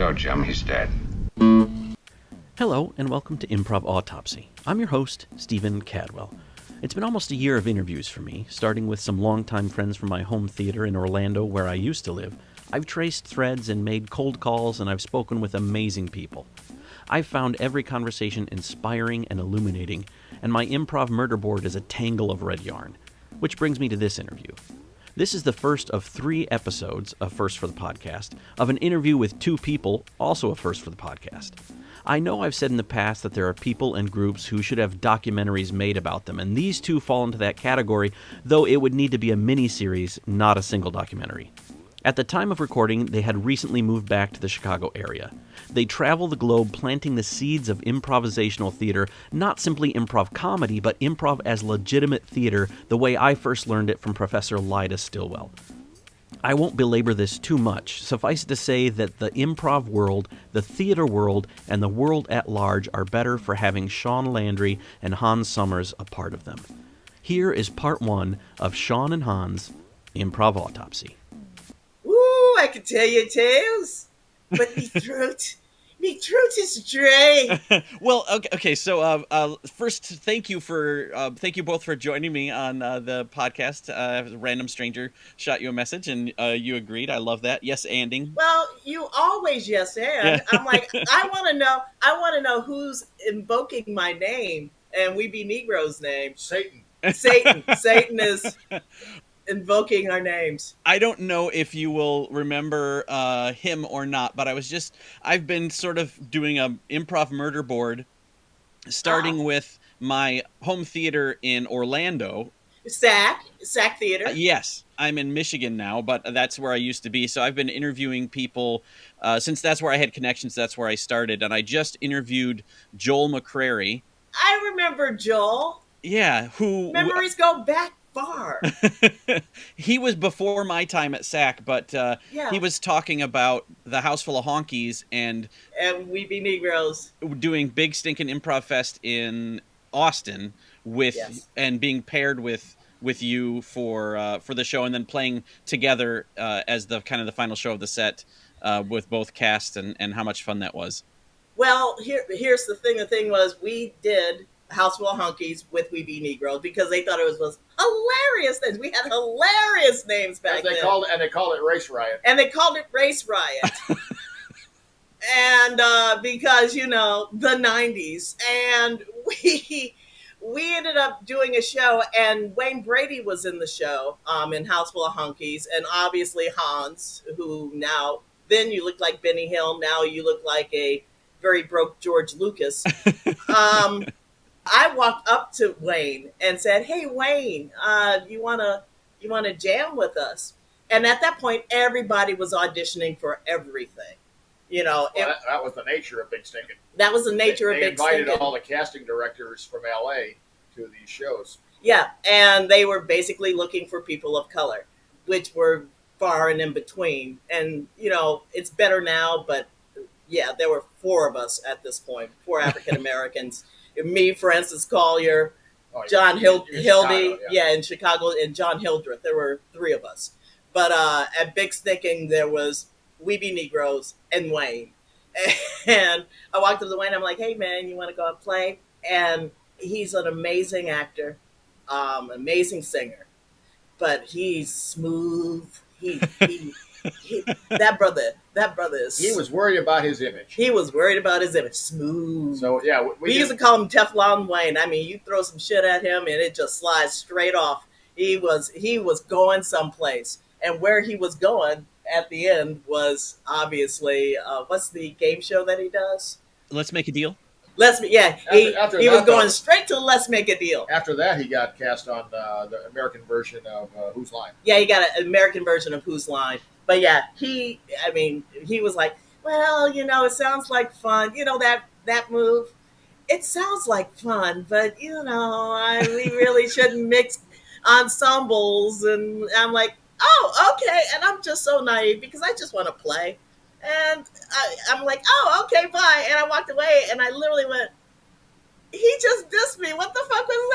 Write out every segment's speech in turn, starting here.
go, Jim. He's dead. Hello, and welcome to Improv Autopsy. I'm your host, Stephen Cadwell. It's been almost a year of interviews for me, starting with some longtime friends from my home theater in Orlando, where I used to live. I've traced threads and made cold calls, and I've spoken with amazing people. I've found every conversation inspiring and illuminating, and my improv murder board is a tangle of red yarn. Which brings me to this interview. This is the first of 3 episodes, a first for the podcast, of an interview with 2 people, also a first for the podcast. I know I've said in the past that there are people and groups who should have documentaries made about them, and these 2 fall into that category, though it would need to be a mini-series, not a single documentary. At the time of recording, they had recently moved back to the Chicago area. They travel the globe planting the seeds of improvisational theater, not simply improv comedy, but improv as legitimate theater, the way I first learned it from Professor Lyda Stillwell. I won't belabor this too much. Suffice it to say that the improv world, the theater world, and the world at large are better for having Shaun Landry and Hans Summers a part of them. Here is part 1 of Shaun and Hans' Improv Autopsy. I can tell you tales, but me throat is dry. Well, okay. So, first, thank you both for joining me on the podcast. A random stranger shot you a message, and you agreed. I love that. Yes, anding. Well, you always yes and. Yeah. I'm like, I want to know who's invoking my name, and We Be Negroes' name. Satan is invoking our names. I don't know if you will remember him or not, but I've been sort of doing a improv murder board, starting with my home theater in Orlando. SAC Theater. Yes, I'm in Michigan now, but that's where I used to be. So I've been interviewing people since that's where I had connections. That's where I started, and I just interviewed Joel McCrary. I remember Joel. Yeah, memories go back far. He was before my time at SAC, but he was talking about the House Full of Honkies and We Be Negroes doing Big Stinkin' Improv Fest in Austin and being paired with you for the show, and then playing together as the kind of the final show of the set with both cast, and how much fun that was. Well, here's the thing. The thing was, we did House Full of Honkies with We Be Negroes because they thought it was hilarious things. We had hilarious names back then. They called it Race Riot. And they called it Race Riot. And because, the 90s. And we ended up doing a show, and Wayne Brady was in the show in House Full of Honkies, and obviously Hans, who then you look like Benny Hill, now you look like a very broke George Lucas. I walked up to Wayne and said, "Hey, Wayne, you wanna jam with us?" And at that point, everybody was auditioning for everything. That was the nature of Big Stinkin'. That was the nature of Big Stinkin'. They invited all the casting directors from LA to these shows. Yeah, and they were basically looking for people of color, which were far and in between. And it's better now, but yeah, there were 4 of us at this point, 4 African Americans. Me, Francis Collier, John Hildy, in Chicago, and John Hildreth. There were 3 of us. But at Big Stinkin', there was We Be Negroes and Wayne. And I walked up to Wayne, I'm like, "Hey, man, you want to go and play?" And he's an amazing actor, amazing singer. But he's smooth. That brother is... He was worried about his image. Smooth. So, yeah. We used to call him Teflon Wayne. I mean, you throw some shit at him and it just slides straight off. He was going someplace. And where he was going at the end was obviously, what's the game show that he does? Let's Make a Deal? He was going straight to Let's Make a Deal. After that, he got cast on the American version of Whose Line? Yeah, he got an American version of Whose Line? But yeah, he was like, "Well, it sounds like fun. That move, it sounds like fun, but we really shouldn't mix ensembles." And I'm like, "Oh, okay." And I'm just so naive because I just want to play. And I'm like, "Oh, okay, bye." And I walked away, and I literally went, "He just dissed me. What the fuck was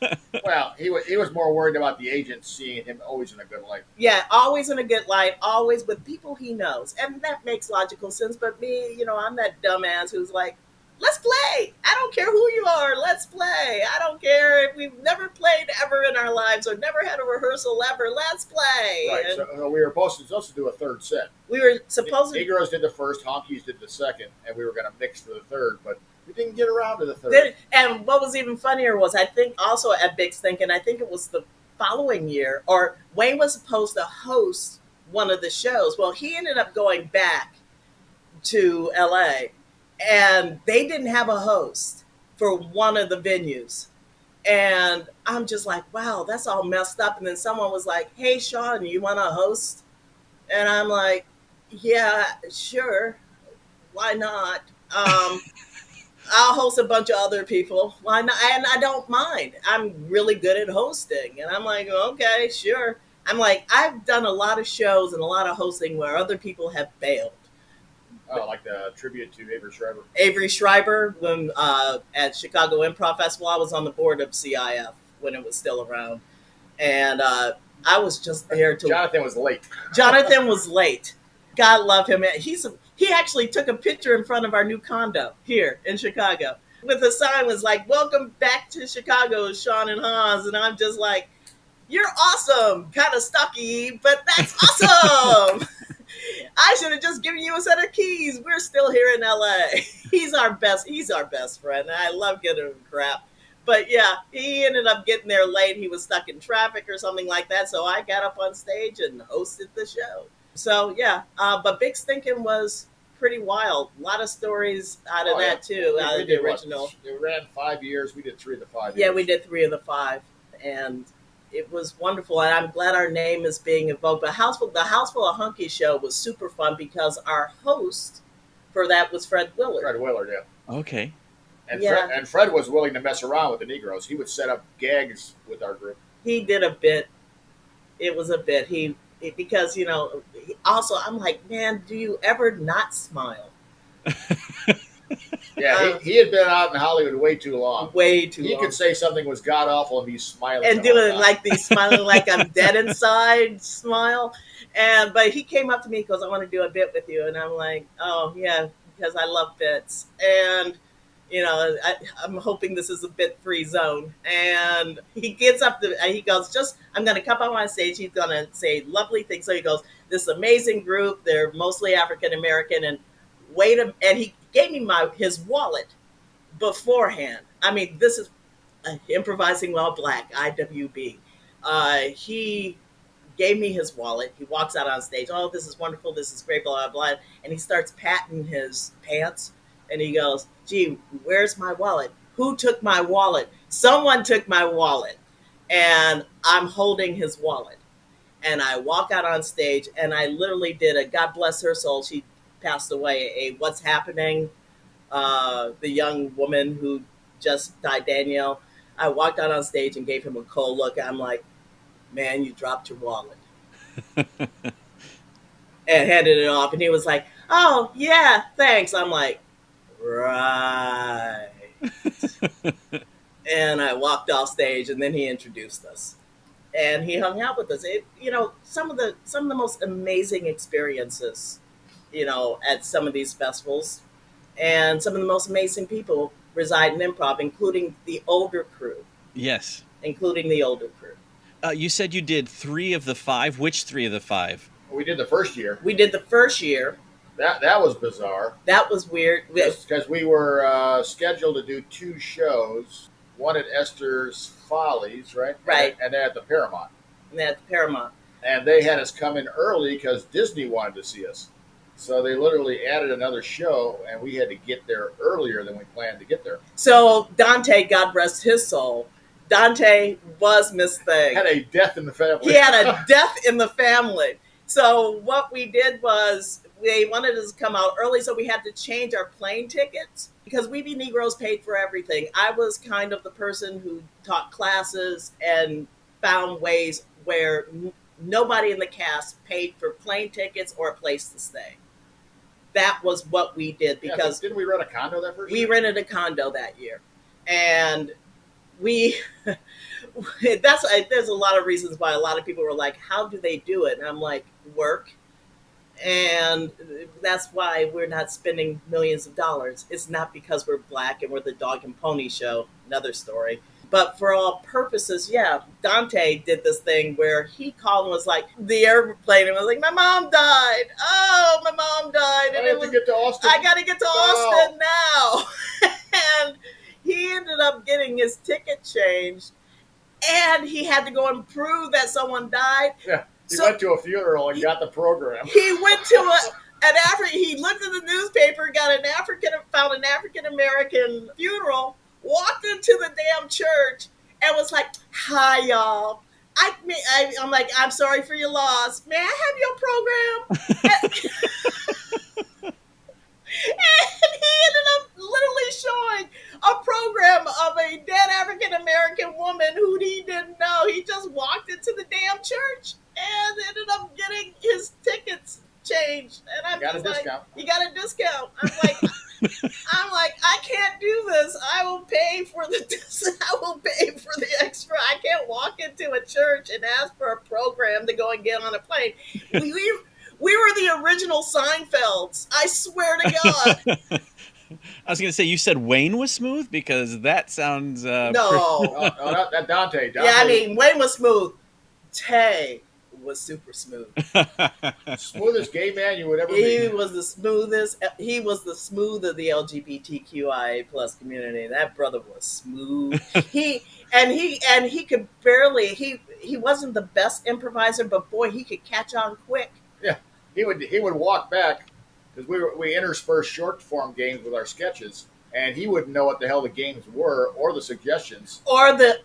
that?" Well, he he was more worried about the agent seeing him always in a good light. Yeah, always in a good light, always with people he knows. And that makes logical sense. But me, I'm that dumbass who's like, let's play. I don't care who you are. Let's play. I don't care if we've never played ever in our lives or never had a rehearsal ever. Let's play. Right. So we were supposed to do a third set. We were supposed to. Negroes did the first, honkies did the second, and we were going to mix for the third, but we didn't get around to the third. And what was even funnier was I think also at Big Stinkin', I think it was the following year, or Wayne was supposed to host one of the shows. Well, he ended up going back to LA and they didn't have a host for one of the venues. And I'm just like, wow, that's all messed up. And then someone was like, hey, Shaun, you want to host? And I'm like, yeah, sure. Why not? I'll host a bunch of other people. Why not? And I don't mind. I'm really good at hosting. And I'm like, okay, sure. I'm like, I've done a lot of shows and a lot of hosting where other people have bailed. Oh, like the tribute to Avery Schreiber. Avery Schreiber, when at Chicago Improv Festival, I was on the board of CIF when it was still around. And I was just there to... Jonathan was late. Jonathan was late. God love him. He actually took a picture in front of our new condo here in Chicago with a sign was like, welcome back to Chicago, Shaun and Hans. And I'm just like, you're awesome. Kind of stocky, but that's awesome. I should have just given you a set of keys. We're still here in LA. He's our best friend. I love giving him crap. But yeah, he ended up getting there late. He was stuck in traffic or something like that. So I got up on stage and hosted the show. So yeah, but Big Stinkin' was pretty wild. A lot of stories out of that too, out of the original. It ran 5 years. We did 3 of the 5 years. Yeah, we did 3 of the 5. And it was wonderful, and I'm glad our name is being invoked. But the House Full of Hunky show was super fun because our host for that was Fred Willard. Fred Willard, yeah. Okay. And yeah. Fred was willing to mess around with the Negroes. He would set up gags with our group. He did a bit. It was a bit. Because, also I'm like, man, do you ever not smile? Yeah, he had been out in Hollywood way too long. He could say something was god awful and he's smiling. And doing like the smiling like I'm dead inside smile. But he came up to me and goes, I want to do a bit with you. And I'm like, oh yeah, because I love bits. And I'm hoping this is a bit-free zone. And he gets up he goes, I'm going to come up on stage. He's going to say lovely things. So he goes, this amazing group. They're mostly African-American. And he gave me his wallet beforehand. I mean, this is Improvising While Black, IWB. He gave me his wallet. He walks out on stage. Oh, this is wonderful. This is great, blah, blah, blah. And he starts patting his pants. And he goes, gee, where's my wallet? Who took my wallet? Someone took my wallet. And I'm holding his wallet. And I walk out on stage, and I literally did a God bless her soul. She passed away, a What's Happening, the young woman who just died, Danielle. I walked out on stage and gave him a cold look. I'm like, man, you dropped your wallet. And handed it off. And he was like, oh, yeah, thanks. I'm like, right. And I walked off stage, and then he introduced us. And he hung out with us. Some of the most amazing experiences, at some of these festivals. And some of the most amazing people reside in improv, including the older crew. Yes. Including the older crew. You said you did 3 of the 5. Which 3 of the 5? We did the first year. We did the first year. That was bizarre. That was weird. Because we were scheduled to do 2 shows. One at Esther's Follies, right? Right. And then at the Paramount. And they had us come in early because Disney wanted to see us. So they literally added another show, and we had to get there earlier than we planned to get there. So Dante, God rest his soul, Dante was Miss Thing. Had a death in the family. He had a death in the family. So what we did was they wanted us to come out early, so we had to change our plane tickets because We Be Negroes paid for everything. I was kind of the person who taught classes and found ways where nobody in the cast paid for plane tickets or a place to stay. That was what we did because didn't we rent a condo that first year? We rented a condo that year, and we there's a lot of reasons why a lot of people were like, how do they do it? And I'm like, work. And that's why we're not spending millions of dollars. It's not because we're black and we're the dog and pony show, another story. But for all purposes, yeah, Dante did this thing where he called and was like, the airplane, and was like, my mom died. Oh, my mom died. And I have to get to Austin. I got to get to Austin now. And he ended up getting his ticket changed, and he had to go and prove that someone died. Yeah. He went to a funeral and got the program. He went to he looked at the newspaper, found an African American funeral, walked into the damn church, and was like, "Hi, y'all. I'm like, I'm sorry for your loss. May I have your program?" And he ended up literally showing a program of a dead African American woman who he didn't know. He just walked into the damn church and ended up getting his tickets changed. And I'm got a like, discount. You got a discount. I'm like, I can't do this. I will pay for the extra. I can't walk into a church and ask for a program to go and get on a plane. We were the original Seinfelds. I swear to God. I was going to say, you said Wayne was smooth, because that sounds... No. That Dante. Yeah, I mean, Wayne was smooth. Tay was super smooth. Smoothest gay man you would ever He meet. was the smoothest. He was the smooth of the LGBTQIA plus community. That brother was smooth. he could barely. He wasn't the best improviser, but boy, he could catch on quick. Yeah, he would walk back, because we interspersed short form games with our sketches, and he wouldn't know what the hell the games were or the suggestions or the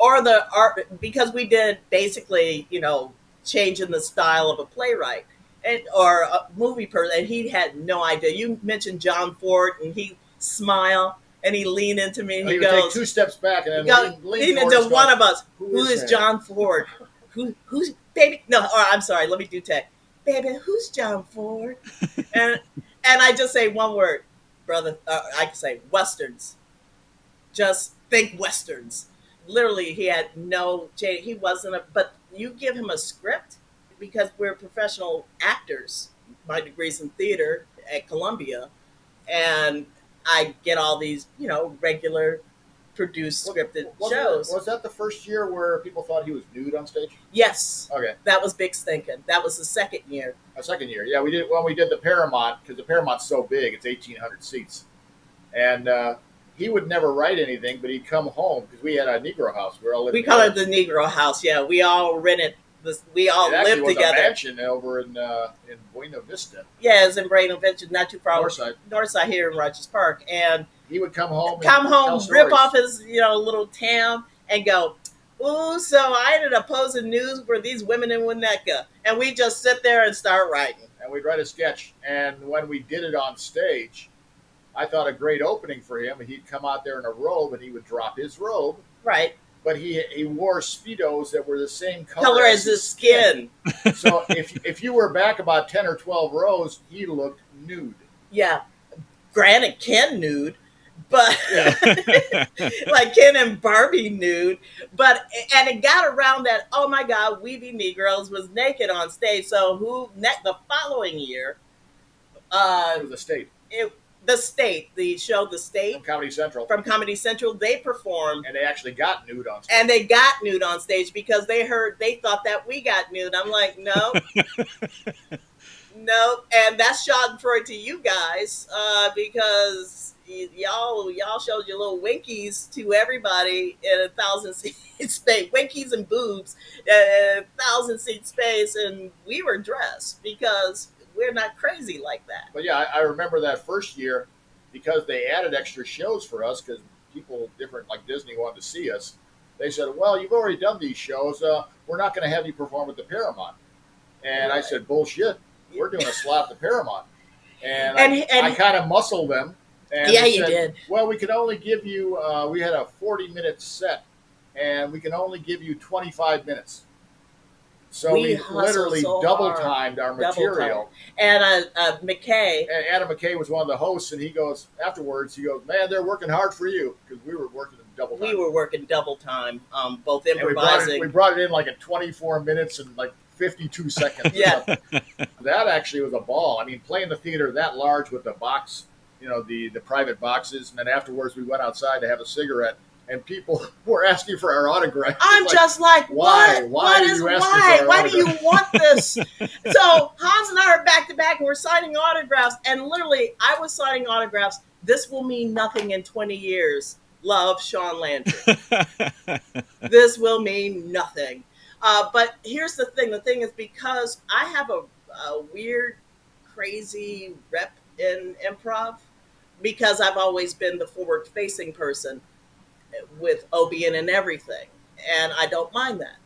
art, because we did basically, changing the style of a playwright or a movie person, and he had no idea. You mentioned John Ford, and he smile and he leaned into me and he would goes, take 2 steps back and then lean into one of us. Who is that? John Ford? Who's baby? No, or I'm sorry. Let me do tech. Baby, who's John Ford? and I just say one word, brother. I can say westerns. Just think westerns. Literally, he had no change. He wasn't but you give him a script, because we're professional actors. My degree's in theater at Columbia, and I get all these, regular produced scripted shows. Was that the first year where people thought he was nude on stage? Yes. Okay. That was big stinking. That was the second year. Our second year, yeah. We did the Paramount, because the Paramount's so big, it's 1,800 seats, and he would never write anything, but he'd come home, because we had a Negro house. We all lived. We call it the Negro house. Yeah, we all rented this. We all lived together. A mansion over in Buena Vista. Yeah, it's in Buena Vista, not too far. North side here in Rogers Park, and he would come home, rip off his little tam, and go, ooh, so I ended up posing news for these women in Winnetka, and we just sit there and start writing. And we'd write a sketch, and when we did it on stage, I thought a great opening for him. He'd come out there in a robe, and he would drop his robe. Right. But he wore Speedos that were the same color as his skin. So if you were back about 10 or 12 rows, he looked nude. Yeah. Granted, Ken nude, but like Ken and Barbie nude. And it got around that, oh my God, We Be Negroes was naked on stage. So the following year, it was the State. The show The State. From Comedy Central. They performed. And they actually got nude on stage. And they got nude on stage because they thought that we got nude. I'm like, no. No. And that's schadenfreude to you guys, because y'all showed your little winkies to everybody in 1,000-seat space. Winkies and boobs in 1,000-seat space. And we were dressed because we're not crazy like that. But yeah, I remember that first year, because they added extra shows for us, because people different, like Disney, wanted to see us. They said, well, you've already done these shows. We're not going to have you perform at the Paramount. And right. I said, bullshit. We're doing a slot at the Paramount. And I kind of muscled them. And yeah, you did. Well, we can only give you, we had a 40-minute set, and we can only give you 25 minutes. So we literally double-timed our material. And McKay. And Adam McKay was one of the hosts, and he goes, afterwards, man, they're working hard for you, because we were working double time. We were working double time, both and improvising. we brought it in like at 24 minutes and like 52 seconds. Yeah. That actually was a ball. I mean, playing the theater that large with the box, the private boxes, and then afterwards we went outside to have a cigarette, and people were asking for our autograph. I'm just like, why? what? Why What are is you asking why? for our Why do you autograph? want this? So Hans and I are back to back, and we're signing autographs. And literally, I was signing autographs. This will mean nothing in 20 years. Love, Shaun Landry. This will mean nothing. But here's the thing. The thing is, because I have a weird, crazy rep in improv, because I've always been the forward-facing person with OBN and everything, and I don't mind that.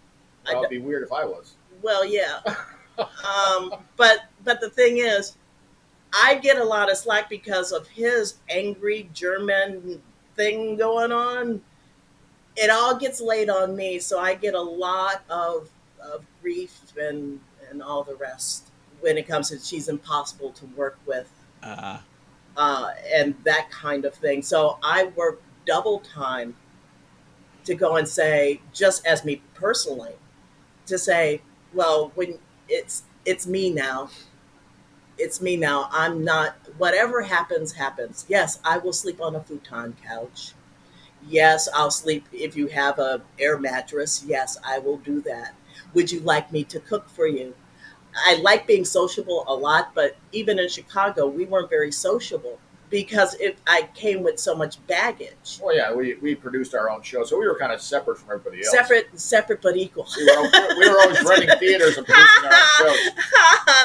Well, it'd be weird if I was. Well, yeah. But the thing is, I get a lot of slack because of his angry German thing going on. It all gets laid on me, so I get a lot of grief and all the rest when it comes to she's impossible to work with, and that kind of thing. So I work double time to go and say, just as me personally, to say, well, when it's me now. It's me now. I'm not, whatever happens, happens. Yes, I will sleep on a futon couch. Yes, I'll sleep if you have a air mattress. Yes, I will do that. Would you like me to cook for you? I like being sociable a lot, but even in Chicago, we weren't very sociable because I came with so much baggage. Well, yeah, we produced our own show, so we were kind of separate from everybody else. Separate but equal. We were always renting theaters and producing our own shows.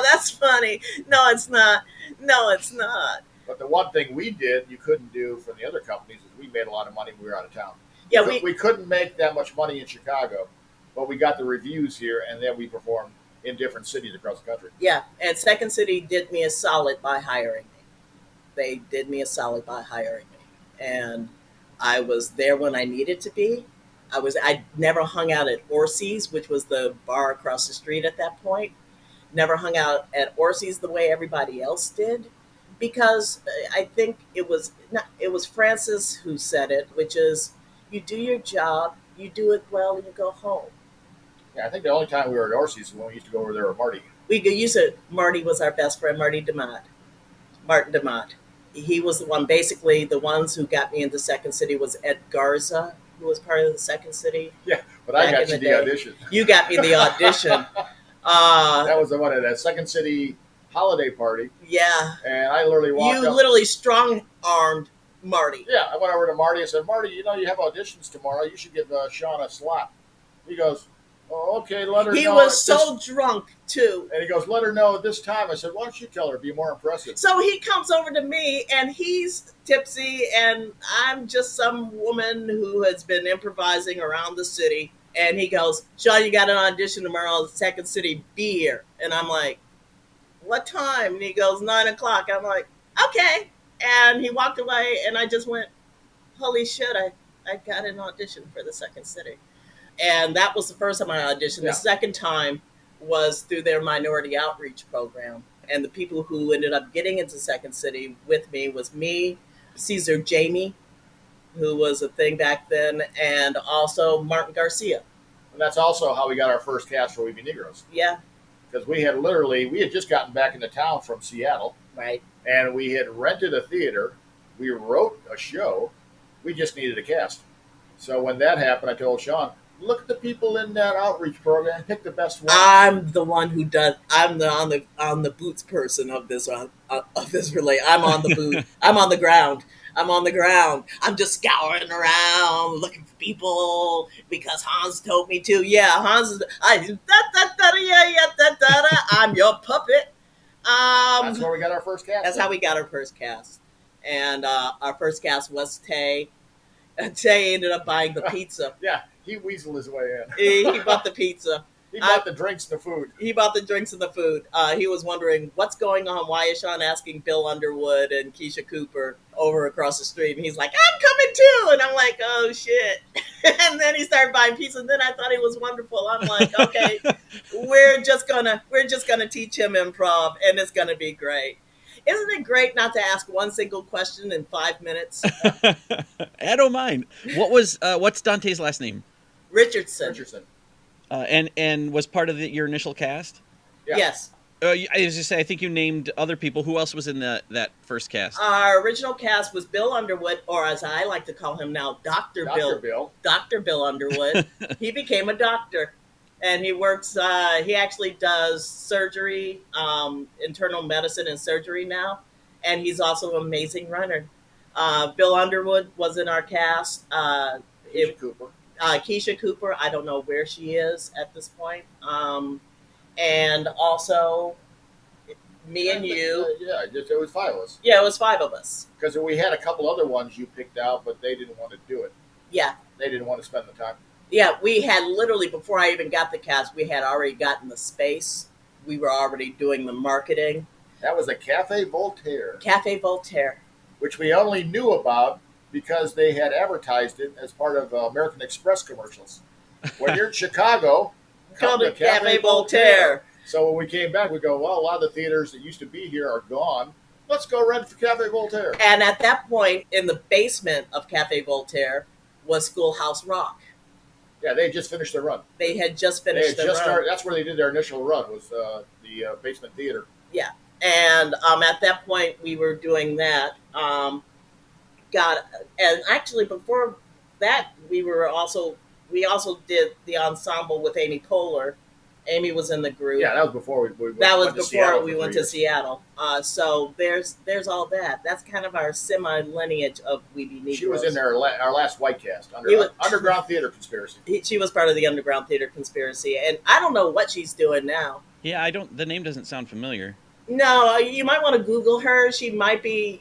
That's funny. No, it's not. No, it's not. But the one thing we did you couldn't do from the other companies is we made a lot of money when we were out of town. Yeah, we couldn't make that much money in Chicago, but we got the reviews here, and then we performed in different cities across the country. Yeah, and Second City did me a solid by hiring me. They did me a solid by hiring me, and I was there when I needed to be. I never hung out at Orsi's, which was the bar across the street at that point. Never hung out at Orsi's the way everybody else did, because I think it was Francis who said it, which is, you do your job, you do it well, and you go home. Yeah, I think the only time we were at Orsi's is when we used to go over there with Marty. Marty was our best friend, Martin DeMott. He was the one, basically the ones who got me into Second City was Ed Garza, who was part of the Second City. Yeah, but I got you the audition. You got me the audition. That was the one at that Second City holiday party. Yeah. And I literally walked up. You literally strong-armed Marty. Yeah, I went over to Marty and said, Marty, you have auditions tomorrow. You should give Shaun a slot. He goes, oh, okay, let her know. He was so drunk, too. And he goes, let her know at this time. I said, why don't you tell her? Be more impressive. So he comes over to me, and he's tipsy, and I'm just some woman who has been improvising around the city. And he goes, Shaun, you got an audition tomorrow at Second City. Be here. And I'm like, what time? And he goes, 9:00. I'm like, okay. And he walked away, and I just went, holy shit, I got an audition for the Second City. And that was the first time I auditioned. Yeah. The second time was through their minority outreach program. And the people who ended up getting into Second City with me was me, Caesar Jamie, who was a thing back then, and also Martin Garcia. And that's also how we got our first cast for We Be Negroes. Yeah. Because we had just gotten back into town from Seattle. Right. And we had rented a theater. We wrote a show. We just needed a cast. So when that happened, I told Shaun, look at the people in that outreach program. Pick the best one. I'm the one who does. I'm the on the boots person of this relay. I'm on the boot. I'm on the ground. I'm just scouring around looking for people because Hans told me to. Yeah, Hans is. I'm your puppet. That's where we got our first cast. That's how we got our first cast, and our first cast was Tay. Tay ended up buying the pizza. Yeah, he weaseled his way in. He bought the pizza. He bought the drinks and the food. He bought the drinks and the food. He was wondering what's going on. Why is Shaun asking Bill Underwood and Keisha Cooper over across the street? And he's like, I'm coming too. And I'm like, oh shit. And then he started buying pizza. And then I thought he was wonderful. I'm like, okay, we're just gonna teach him improv, and it's gonna be great. Isn't it great not to ask one single question in 5 minutes? I don't mind. What's Dante's last name? Richardson. Richardson. And was part of your initial cast? Yeah. Yes. I was just say I think you named other people. Who else was in that first cast? Our original cast was Bill Underwood, or as I like to call him now, Dr. Bill. Dr. Bill Underwood. He became a doctor, and he works. He actually does surgery, internal medicine and surgery now, and he's also an amazing runner. Bill Underwood was in our cast. Keisha Cooper. Keisha Cooper. I don't know where she is at this point. And also me and you. Yeah, it was 5 of us. Yeah, it was 5 of us. Because we had a couple other ones you picked out, but they didn't want to do it. Yeah. They didn't want to spend the time. Yeah, we had literally, before I even got the cast, we had already gotten the space. We were already doing the marketing. That was a Cafe Voltaire. Cafe Voltaire. Which we only knew about because they had advertised it as part of American Express commercials. When you're in Chicago, Come to Cafe Voltaire. So when we came back, we go, well, a lot of the theaters that used to be here are gone. Let's go rent for Cafe Voltaire. And at that point, in the basement of Cafe Voltaire was Schoolhouse Rock. Yeah, they had just finished their run. They had just finished their run. That's where they did their initial run, was the basement theater. Yeah. And at that point, we were doing that. And actually, before that, we also did the ensemble with Amy Poehler. Amy was in the group. Yeah, that was before we went to Seattle. So there's all that. That's kind of our semi-lineage of Weeby Negroes. She was in our last White Cast, Underground Theater Conspiracy. She was part of the Underground Theater Conspiracy, and I don't know what she's doing now. Yeah, the name doesn't sound familiar. No, you might want to Google her. She might be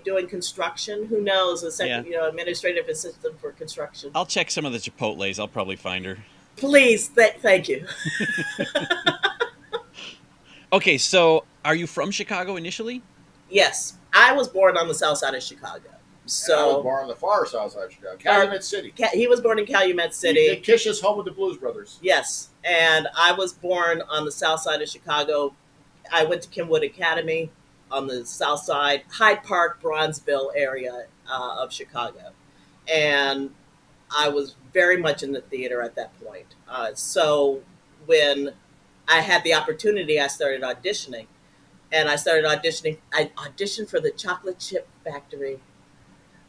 doing construction. Who knows? Administrative assistant for construction. I'll check some of the Chipotles. I'll probably find her. Please, thank you. Okay, so are you from Chicago initially? Yes, I was born on the south side of Chicago. So I was born on the far south side of Chicago, Calumet City. He was born in Calumet City. Kish's home with the Blues Brothers. Yes, and I was born on the south side of Chicago. I went to Kenwood Academy on the south side, Hyde Park, Bronzeville area of Chicago, and I was very much in the theater at that point. So when I had the opportunity, I started auditioning. And I auditioned for the Chocolate Chip Factory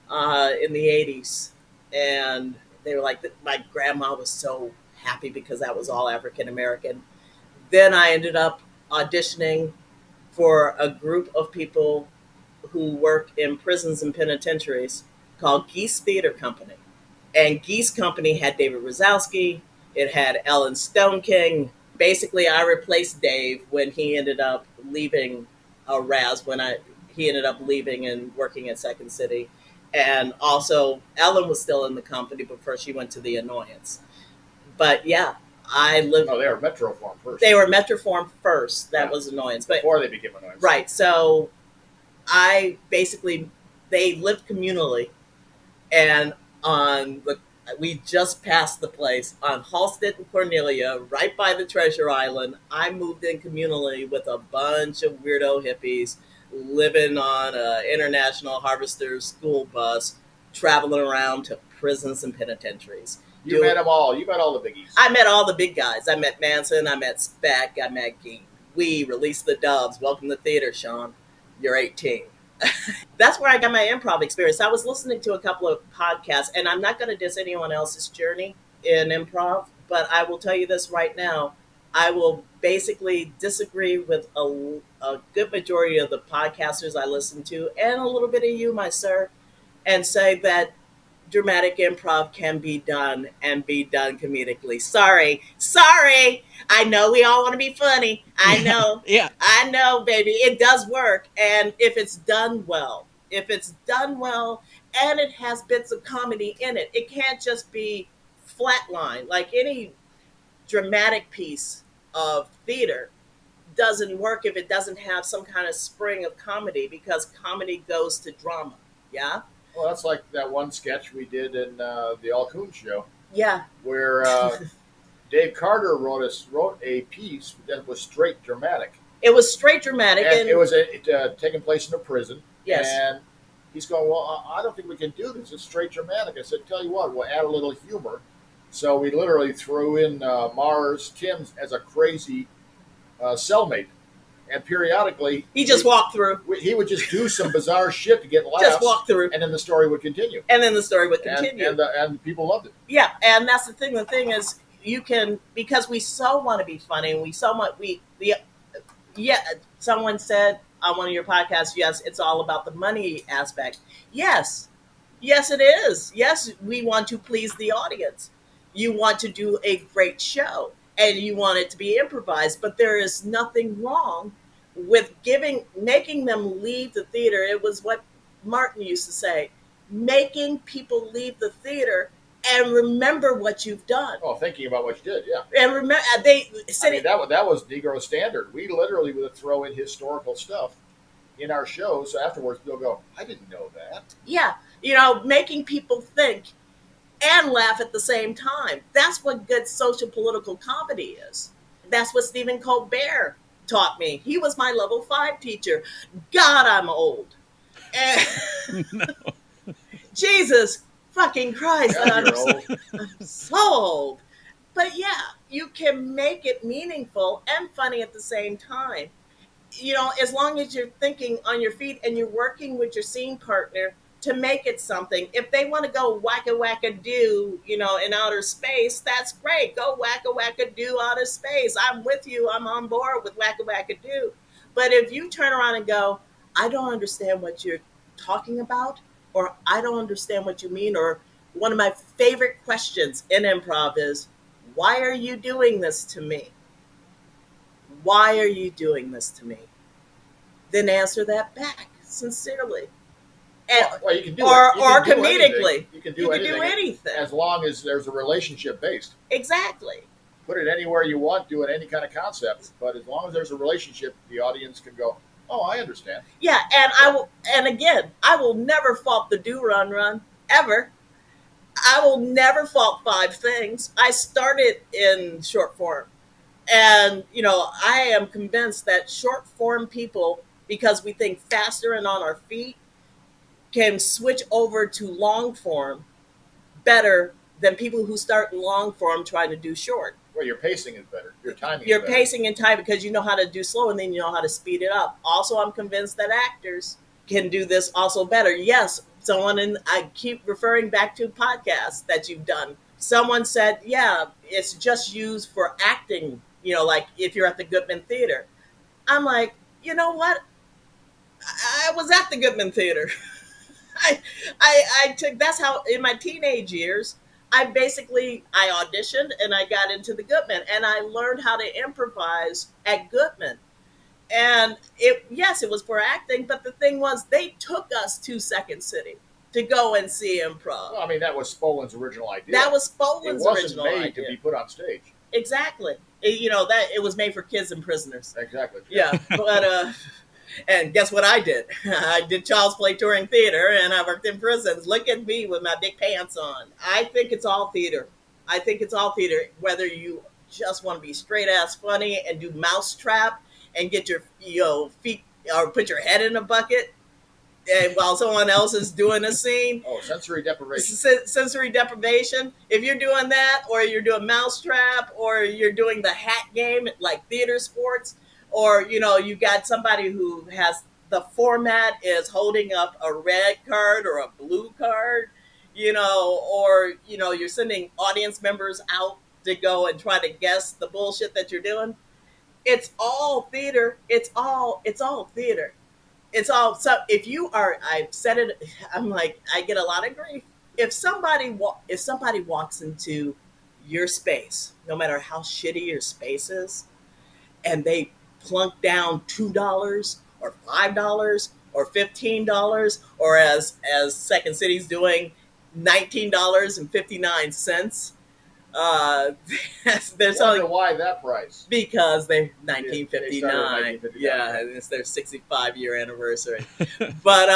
in the 80s. And they were like, my grandma was so happy because that was all African American. Then I ended up auditioning for a group of people who work in prisons and penitentiaries called Geese Theater Company. And Geese Company had David Rosowski. It had Ellen Stoneking. Basically, I replaced Dave when he ended up leaving Raz, he ended up leaving and working at Second City. And also, Ellen was still in the company before she went to the Annoyance. But yeah, I lived... Oh, they were Metroform first. They were Metroform first. That was Annoyance. But, before they became Annoyance. Right. So, they lived communally. And we just passed the place on Halstead and Cornelia, right by the Treasure Island. I moved in communally with a bunch of weirdo hippies living on an International Harvester school bus, traveling around to prisons and penitentiaries. You met them all. You met all the biggies. I met all the big guys. I met Manson. I met Speck. I met Gein. We released the Doves. Welcome to theater, Shaun. You're 18. That's where I got my improv experience. I was listening to a couple of podcasts, and I'm not going to diss anyone else's journey in improv, but I will tell you this right now. I will basically disagree with a good majority of the podcasters I listen to, and a little bit of you, my sir, and say that dramatic improv can be done and be done comedically. Sorry. I know we all want to be funny. I know. Yeah. I know, baby. It does work. And if it's done well, and it has bits of comedy in it, it can't just be flatline. Like any dramatic piece of theater doesn't work if it doesn't have some kind of spring of comedy, because comedy goes to drama. Yeah. Well, that's like that one sketch we did in the Al Coon show. Yeah. Where Dave Carter wrote a piece that was straight dramatic. It was straight dramatic, and and it was taking place in a prison. yes, And he's going, well, I don't think we can do this. It's straight dramatic. I said, tell you what, we'll add a little humor. So we literally threw in Mars Tim's as a crazy cellmate, and periodically he just walked through, he would just do some bizarre shit to get just laughs, walk through, and then the story would continue, and then the story would and continue. and people loved it. Yeah, and that's the thing. The thing is, you can, because we so want to be funny, and we so much we yeah. Someone said on one of your podcasts, yes, it's all about the money aspect. Yes, yes, it is. Yes, we want to please the audience. You want to do a great show, and you want it to be improvised. But there is nothing wrong with making them leave the theater. It was what Martin used to say: making people leave the theater and remember what you've done. Oh, thinking about what you did, yeah. And remember, I mean, that was Negro standard. We literally would throw in historical stuff in our shows. So afterwards, they'll go, I didn't know that. yeah, making people think and laugh at the same time. That's what good social political comedy is. That's what Stephen Colbert taught me. He was my level 5 teacher. God, I'm old. And No. Jesus fucking Christ, Yeah, you're old. I'm so old. But yeah, you can make it meaningful and funny at the same time. As long as you're thinking on your feet and you're working with your scene partner to make it something. If they want to go wacka-wacka-do, in outer space, that's great. Go wacka-wacka-do outer space. I'm with you. I'm on board with wacka-wacka-do. But if you turn around and go, I don't understand what you're talking about, or I don't understand what you mean, or one of my favorite questions in improv is, why are you doing this to me? Why are you doing this to me? Then answer that back sincerely. And, Well, you can do or it. You can do comedically. anything. You can do anything as long as there's a relationship based. Exactly. Put it anywhere you want, do it any kind of concept, but as long as there's a relationship, the audience can go, oh, I understand. Yeah, and again, I will never fault the do run ever. I will never fault 5 things. I started in short form. And, I am convinced that short form people, because we think faster and on our feet, can switch over to long form better than people who start long form trying to do short. Well, your pacing is better. Your timing Your is better. pacing and time, because you know how to do slow and then you know how to speed it up. Also, I'm convinced that actors can do this also better. Yes, I keep referring back to podcasts that you've done. Someone said, yeah, it's just used for acting, like if you're at the Goodman Theater. I'm like, you know what? I was at the Goodman Theater. I took, that's how, in my teenage years, I auditioned and I got into the Goodman, and I learned how to improvise at Goodman. And yes, it was for acting, but the thing was, they took us to Second City to go and see improv. Well, I mean, that was Spolin's original idea. That was Spolin's original idea. It wasn't made to be put on stage. Exactly. It was made for kids and prisoners. Exactly. Yeah, but and guess what I did? I did child's play touring theater, and I worked in prisons. Look at me with my big pants on. I think it's all theater. Whether you just want to be straight ass funny and do mousetrap and get your feet, or put your head in a bucket, and while someone else is doing a scene. Oh, sensory deprivation. Sensory deprivation. If you're doing that, or you're doing mousetrap, or you're doing the hat game like theater sports, or you got somebody who has, the format is holding up a red card or a blue card, or you're sending audience members out to go and try to guess the bullshit that you're doing. It's all theater. It's all theater. It's all. So if you are, I've said it, I'm like, I get a lot of grief. If somebody walks into your space, no matter how shitty your space is, and they plunk down $2 or $5 or $15, or as Second City's doing, $19.59. They're selling. Why that price? Because they're They 1959. started in 1959. Yeah, and it's their 65-year anniversary. but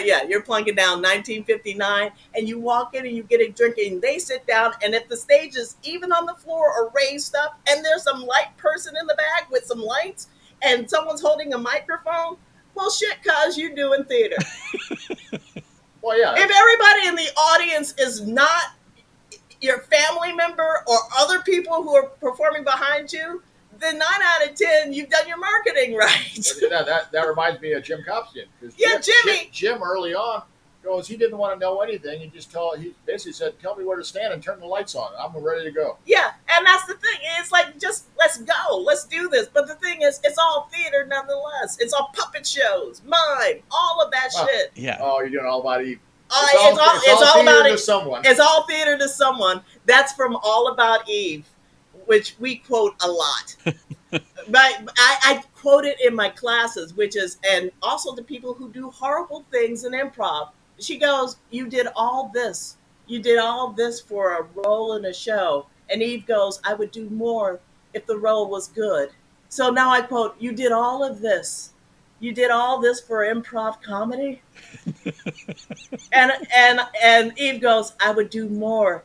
yeah, you're plunking down 1959, and you walk in and you get a drink, and they sit down, and if the stage is even on the floor or raised up, and there's some light person in the back with some lights, and someone's holding a microphone, well, shit, cuz you doing theater. Well, yeah. If everybody in the audience is not your family member or other people who are performing behind you, then 9 out of 10, you've done your marketing right. That reminds me of Jim Copston. Yeah, Jimmy. Jim early on goes, he didn't want to know anything. He basically said, tell me where to stand and turn the lights on. I'm ready to go. Yeah, and that's the thing. It's like, just let's go. Let's do this. But the thing is, it's all theater nonetheless. It's all puppet shows, mime, all of that shit. Yeah. Oh, you're doing all about Eve. It's all theater about to someone. It's all theater to someone. That's from All About Eve, which we quote a lot. But I quote it in my classes, which is, and also the people who do horrible things in improv. She goes, you did all this. You did all this for a role in a show. And Eve goes, I would do more if the role was good. So now I quote, you did all of this. You did all this for improv comedy? and Eve goes, I would do more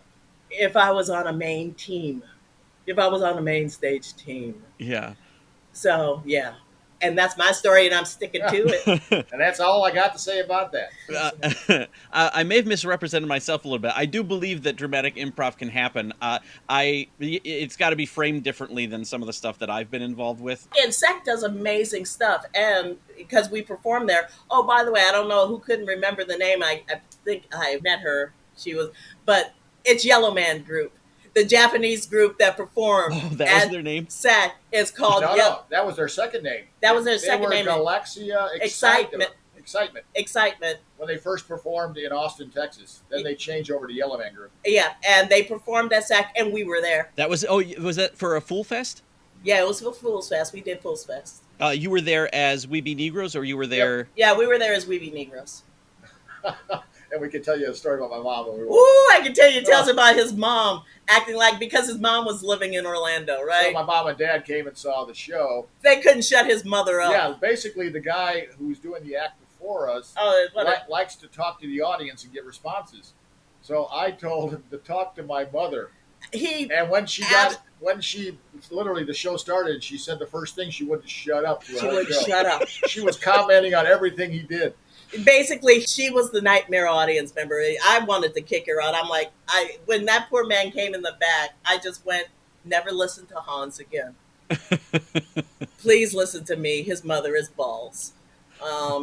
if I was on a main team. If I was on a main stage team. Yeah. So, yeah. And that's my story, and I'm sticking to it. And that's all I got to say about that. I may have misrepresented myself a little bit. I do believe that dramatic improv can happen. It's got to be framed differently than some of the stuff that I've been involved with. And SEC does amazing stuff, and because we performed there. Oh, by the way, I don't know who couldn't remember the name. I think I met her. But it's Yellow Man Group. The Japanese group that performed. Oh, that was their name? SAC is called... No, that was their second name. That was their second name. They were Galaxia Excitement. When they first performed in Austin, Texas. Then they changed over to Yellow Man Group. Yeah, and they performed at SAC, and we were there. Was that for a Fool Fest? Yeah, it was for Fools Fest. We did Fools Fest. You were there as We Be Negroes, or you were there... Yep. Yeah, we were there as We Be Negroes. And we can tell you a story about my mom. When we were... Ooh, I can tell you tales about his mom acting like, because his mom was living in Orlando, right? So my mom and dad came and saw the show. They couldn't shut his mother up. Yeah, basically the guy who's doing the act before us likes to talk to the audience and get responses. So I told him to talk to my mother. And when literally the show started, she said the first thing, she wouldn't shut up. She wouldn't shut up. She was commenting on everything he did. Basically, she was the nightmare audience member. I wanted to kick her out. I'm like, when that poor man came in the back, I just went, never listen to Hans again. Please listen to me. His mother is balls.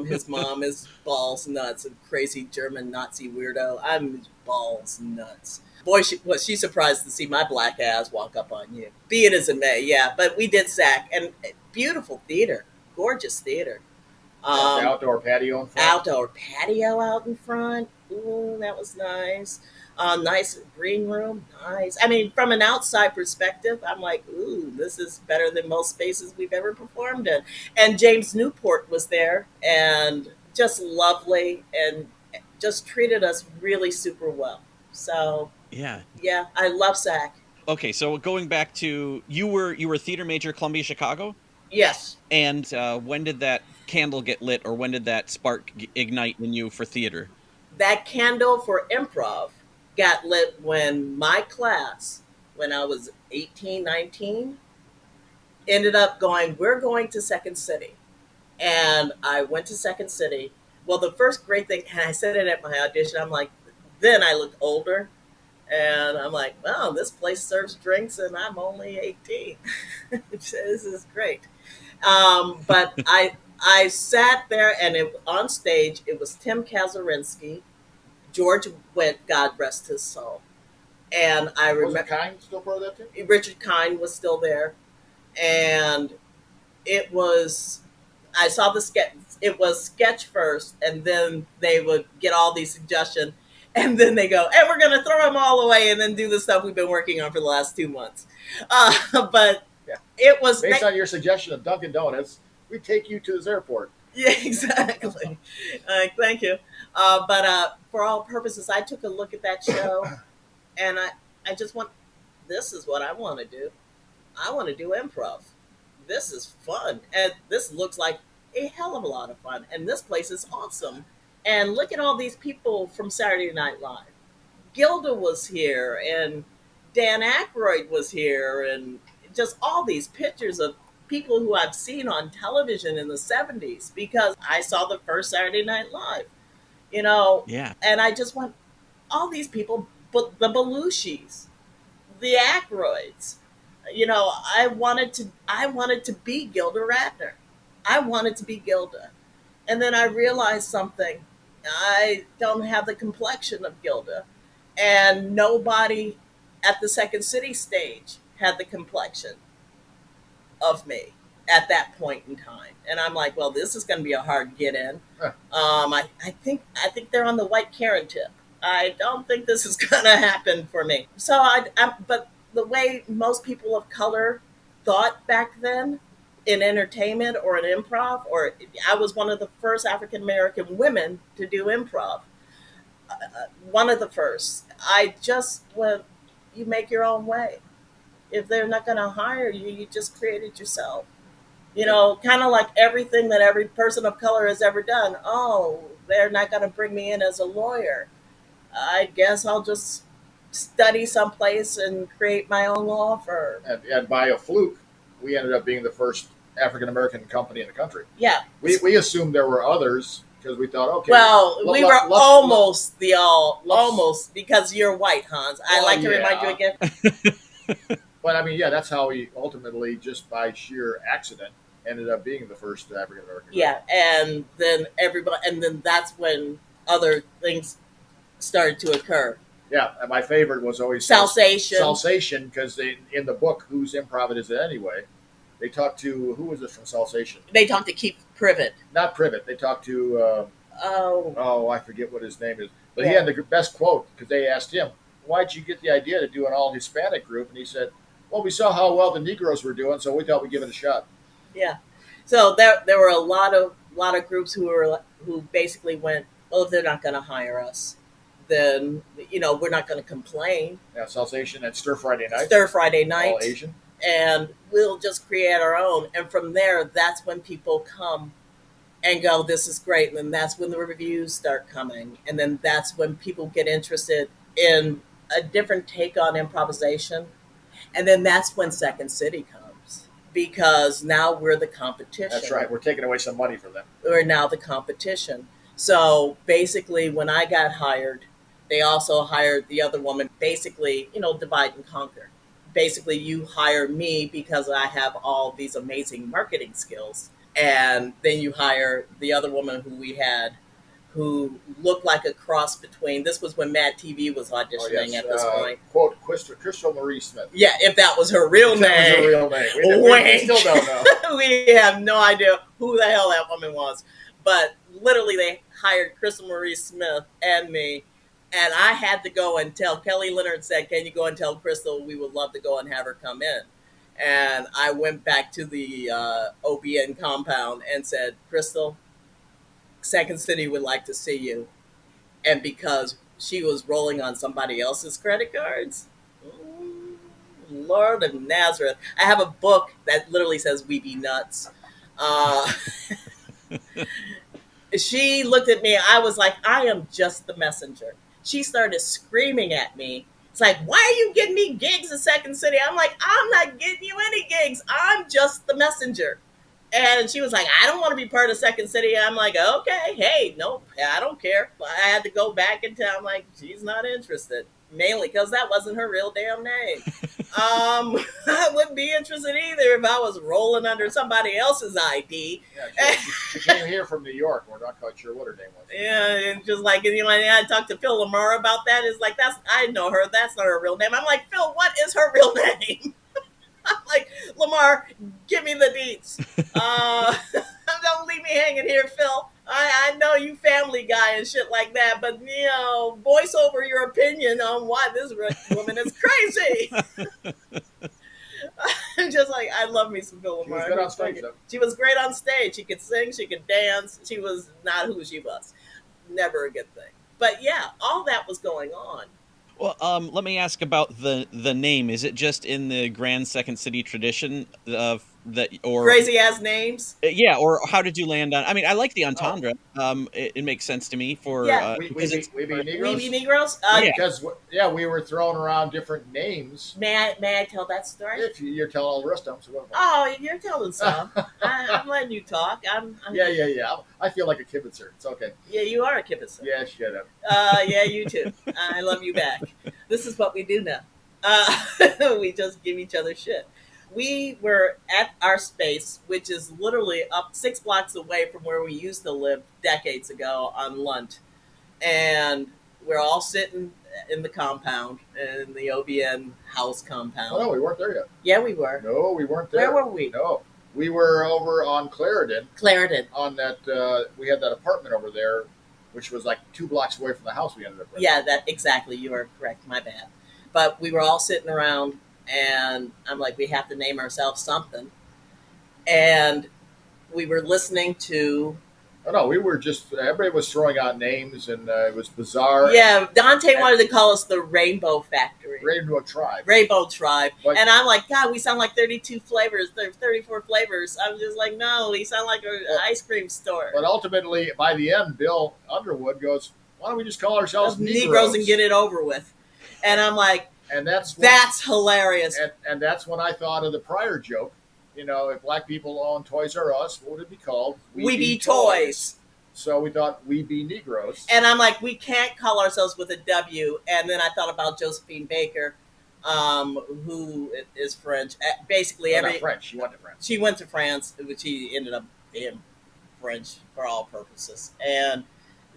His mom is balls nuts, a crazy German Nazi weirdo. I'm balls nuts. Boy, was she surprised to see my black ass walk up on you. Be it as it may, yeah. But we did SAC, and beautiful theater, gorgeous theater. The outdoor patio in front. Outdoor patio out in front. Ooh, that was nice. Nice green room. Nice. I mean, from an outside perspective, I'm like, ooh, this is better than most spaces we've ever performed in. And James Newport was there, and just lovely, and just treated us really super well. So yeah, I love SAC. Okay, so going back to you were a theater major at Columbia, Chicago? Yes. And when did that candle get lit, or when did that spark ignite in you for theater? That candle for improv got lit when my class, when I was 18, 19, ended up going, we're going to Second City. And I went to Second City. Well, the first great thing, and I said it at my audition, I'm like, then I looked older. And I'm like, wow, this place serves drinks and I'm only 18. This is great. But I sat there, and on stage, it was Tim Kazurinsky, George Wendt, God rest his soul. And I remember... Was Kine still part of that too? Richard Kine was still there. And it was... I saw the sketch. It was sketch first, and then they would get all these suggestions. And then they go, and we're going to throw them all away and then do the stuff we've been working on for the last 2 months. But yeah. It was... Based on your suggestion of Dunkin' Donuts, we take you to this airport. Yeah, exactly. Thank you. But for all purposes, I took a look at that show, and I just this is what I want to do. I want to do improv. This is fun. And this looks like a hell of a lot of fun. And this place is awesome. And look at all these people from Saturday Night Live. Gilda was here, and Dan Aykroyd was here, and just all these pictures of people who I've seen on television in the 70s because I saw the first Saturday Night Live, you know, Yeah. and I just went, all these people, but the Belushis, the Aykroyds, I wanted to be Gilda Radner. I wanted to be Gilda. And then I realized something. I don't have the complexion of Gilda. And nobody at the Second City stage had the complexion of me at that point in time. And I'm like, well, this is going to be a hard get in. Huh. I think they're on the white Karen tip. I don't think this is going to happen for me. So but the way most people of color thought back then in entertainment or in improv, or I was one of the first African American women to do improv. One of the first. I just went, you make your own way. If they're not going to hire you, you just create it yourself. Kind of like everything that every person of color has ever done. Oh, they're not going to bring me in as a lawyer. I guess I'll just study someplace and create my own law firm. And by a fluke, we ended up being the first African American company in the country. Yeah. We assumed there were others because we thought, okay. Well, we were almost let's- because you're white, Hans. I Well, like to yeah. remind you again. But I mean, yeah, that's how we ultimately, just by sheer accident, ended up being the first African American. Yeah, and then that's when other things started to occur. Yeah, and my favorite was always Salsation. Salsation, because in the book, Whose Improv Is It Anyway? They talked to, who was this from Salsation? They talked to Keith Privet. Not Privet. They talked to, I forget what his name is. But he had the best quote, because they asked him, why'd you get the idea to do an all Hispanic group? And he said, well, we saw how well the Negroes were doing, so we thought we'd give it a shot. Yeah. So there were a lot of groups who basically went, well, if they're not going to hire us, then we're not going to complain. Yeah, Salsation and Stir Friday Night. Stir Friday Night. All Asian. And we'll just create our own. And from there, that's when people come and go, this is great. And then that's when the reviews start coming. And then that's when people get interested in a different take on improvisation. And then that's when Second City comes, because now we're the competition. That's right. We're taking away some money from them. We're now the competition. So basically, when I got hired, they also hired the other woman. Basically, divide and conquer. Basically, you hire me because I have all these amazing marketing skills. And then you hire the other woman who we had, who looked like a cross between, this was when Mad TV was auditioning at this point. Quote, Crystal Marie Smith. Yeah, if that was her real name. That was her real name. We still don't know. We have no idea who the hell that woman was. But literally, they hired Crystal Marie Smith and me. And I had to go and tell, Kelly Leonard said, can you go and tell Crystal we would love to go and have her come in? And I went back to the OBN compound and said, Crystal, Second City would like to see you. And because she was rolling on somebody else's credit cards, Lord of Nazareth. I have a book that literally says we be nuts. She looked at me. I was like, I am just the messenger. She started screaming at me. It's like, why are you getting me gigs in Second City? I'm like, I'm not getting you any gigs. I'm just the messenger. And she was like, I don't want to be part of Second City. I'm like, okay, hey, nope, I don't care. I had to go back and tell, I'm like, she's not interested. Mainly because that wasn't her real damn name. I wouldn't be interested either if I was rolling under somebody else's ID. Yeah, she came here from New York. We're not quite sure what her name was. Yeah, and just like, I talked to Phil Lamar about that. It's like, I know her. That's not her real name. I'm like, Phil, what is her real name? I'm like, Lamar, give me the deets. Don't leave me hanging here, Phil. I know you Family Guy and shit like that, but, voice over your opinion on why this woman is crazy. I'm just like, I love me some Phil Lamar. She was good on stage, though. She was great on stage. She could sing. She could dance. She was not who she was. Never a good thing. But, yeah, all that was going on. Well, let me ask about the name. Is it just in the Grand Second City tradition of that, or Crazy ass names. yeah, or how did you land on? I mean, I like the Oh, entendre. It makes sense to me for Yeah. because it's we be We be Negroes. Negroes. yeah. Because yeah, we were throwing around different names. May I tell that story? If you're telling all the rest of them, so go Oh, you're telling ahead. some. I'm letting you talk. Yeah. I feel like a kibitzer. It's okay. Yeah, you are a kibitzer. Yeah, shut up. Yeah, you too. I love you back. This is what we do now. We just give each other shit. We were at our space, which is literally up 6 blocks away from where we used to live decades ago on Lunt. And we're all sitting in the compound, in the OBN house Oh compound. no, we weren't there yet. Yeah, we were. No, we weren't there. Where were we? No, we were over on Clarendon. Clarendon. On that, we had that apartment over there, which was like 2 blocks away from the house we ended up. Yeah, that exactly. You are correct. My bad. But we were all sitting around, and I'm like, we have to name ourselves something. And we were listening to. Oh no, we were just everybody was throwing out names, and it was bizarre. Yeah, Dante wanted to call us the Rainbow Factory. Rainbow Tribe. Rainbow Tribe. But- And I'm like, God, we sound like 32 flavors. There's 34 flavors. I'm just like, no, we sound like an ice cream store. But ultimately, by the end, Bill Underwood goes, "Why don't we just call ourselves Negroes and get it over with?" And I'm like, And that's that's hilarious. and that's when I thought of the prior joke. You know, if black people own Toys R Us, what would it be called? We be toys. So we thought we be Negroes. And I'm like, we can't call ourselves with a W. And then I thought about Josephine Baker, who is French. Basically, Well, not French. She went to France. she went to France, which she ended up being French for all purposes. And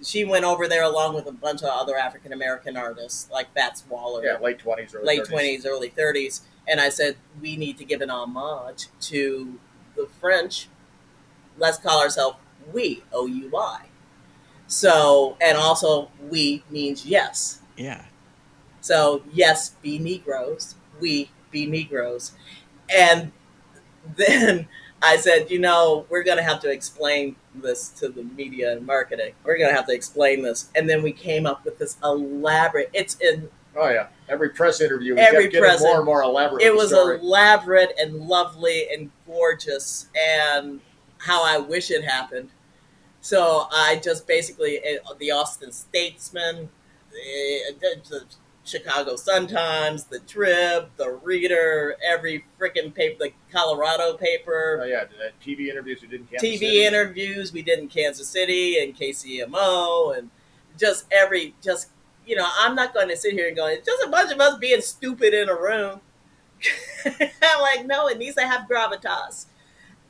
she went over there along with a bunch of other African American artists, like Fats Waller. Yeah, late 20s, early late 30s. 20s, early 30s. And I said, we need to give an homage to the French. Let's call ourselves we, O-U-Y. So, and also we means yes. Yeah. So, yes, be Negroes. We be Negroes. And then I said, we're going to have to explain this to the media and marketing. We're going to have to explain this. And then we came up with this elaborate, it's in Oh, yeah. Every press interview, we Every kept getting press- more and more elaborate. it with the was story. elaborate and lovely and gorgeous, and how I wish it happened. So I just basically, the Austin Statesman, the Chicago Sun-Times, the Trib, the Reader, every freaking paper, the Colorado Oh, paper, yeah. The TV interviews we did in Kansas TV City. interviews we did in Kansas City and KCMO, and I'm not going to sit here and go, it's just a bunch of us being stupid in a room. I'm like, no, it needs to have gravitas.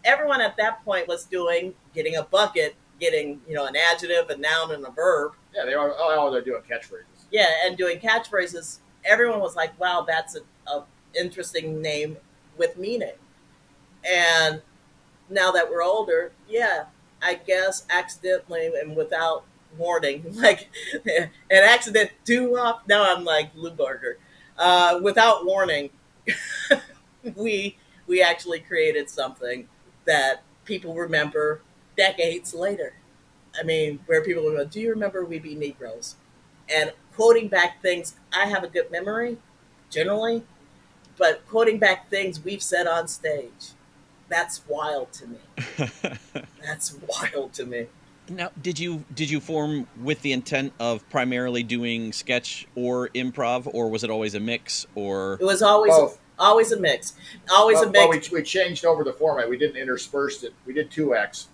Everyone at that point was getting a bucket, getting, an adjective, a noun, and a verb. Yeah, they're doing catchphrases. Yeah, and doing catchphrases. Everyone was like, wow, that's a interesting name with meaning. And now that we're older, yeah, I guess accidentally and without warning, like an accident now I'm like Lou Barker. Without warning, we actually created something that people remember decades later. I mean, where people will go, do you remember We Be Negroes? And quoting back things, I have a good memory, generally, but quoting back things we've said on stage, that's wild to me. That's wild to me. Now, did you form with the intent of primarily doing sketch or improv, or was it always a mix? Or It was always Both. always a mix. Always a Well, mix. we changed over the format. We didn't intersperse it. We did 2 acts.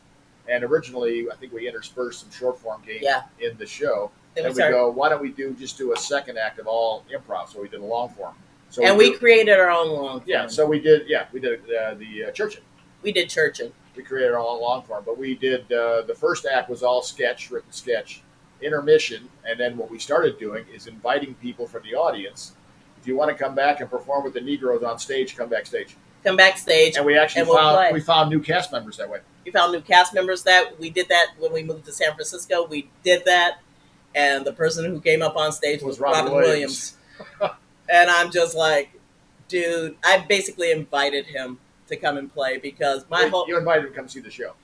And originally, I think we interspersed some short form games in the show. Then And we we started- go, why don't we just do a second act of all improv? So we did a long form. So and we did- created our own long form. yeah. So we did the church. We did churching. We created our own long form, but we did the first act was all written sketch, intermission, and then what we started doing is inviting people from the audience. If you want to come back and perform with the Negroes on stage, come backstage. Come backstage. And we actually And we'll play. found new cast members that way. We found new cast members we did that when we moved to San Francisco. We did that. And the person who came up on stage was Robin Williams. And I'm just like, dude, I basically invited him to come and play because You invited him to come see the show.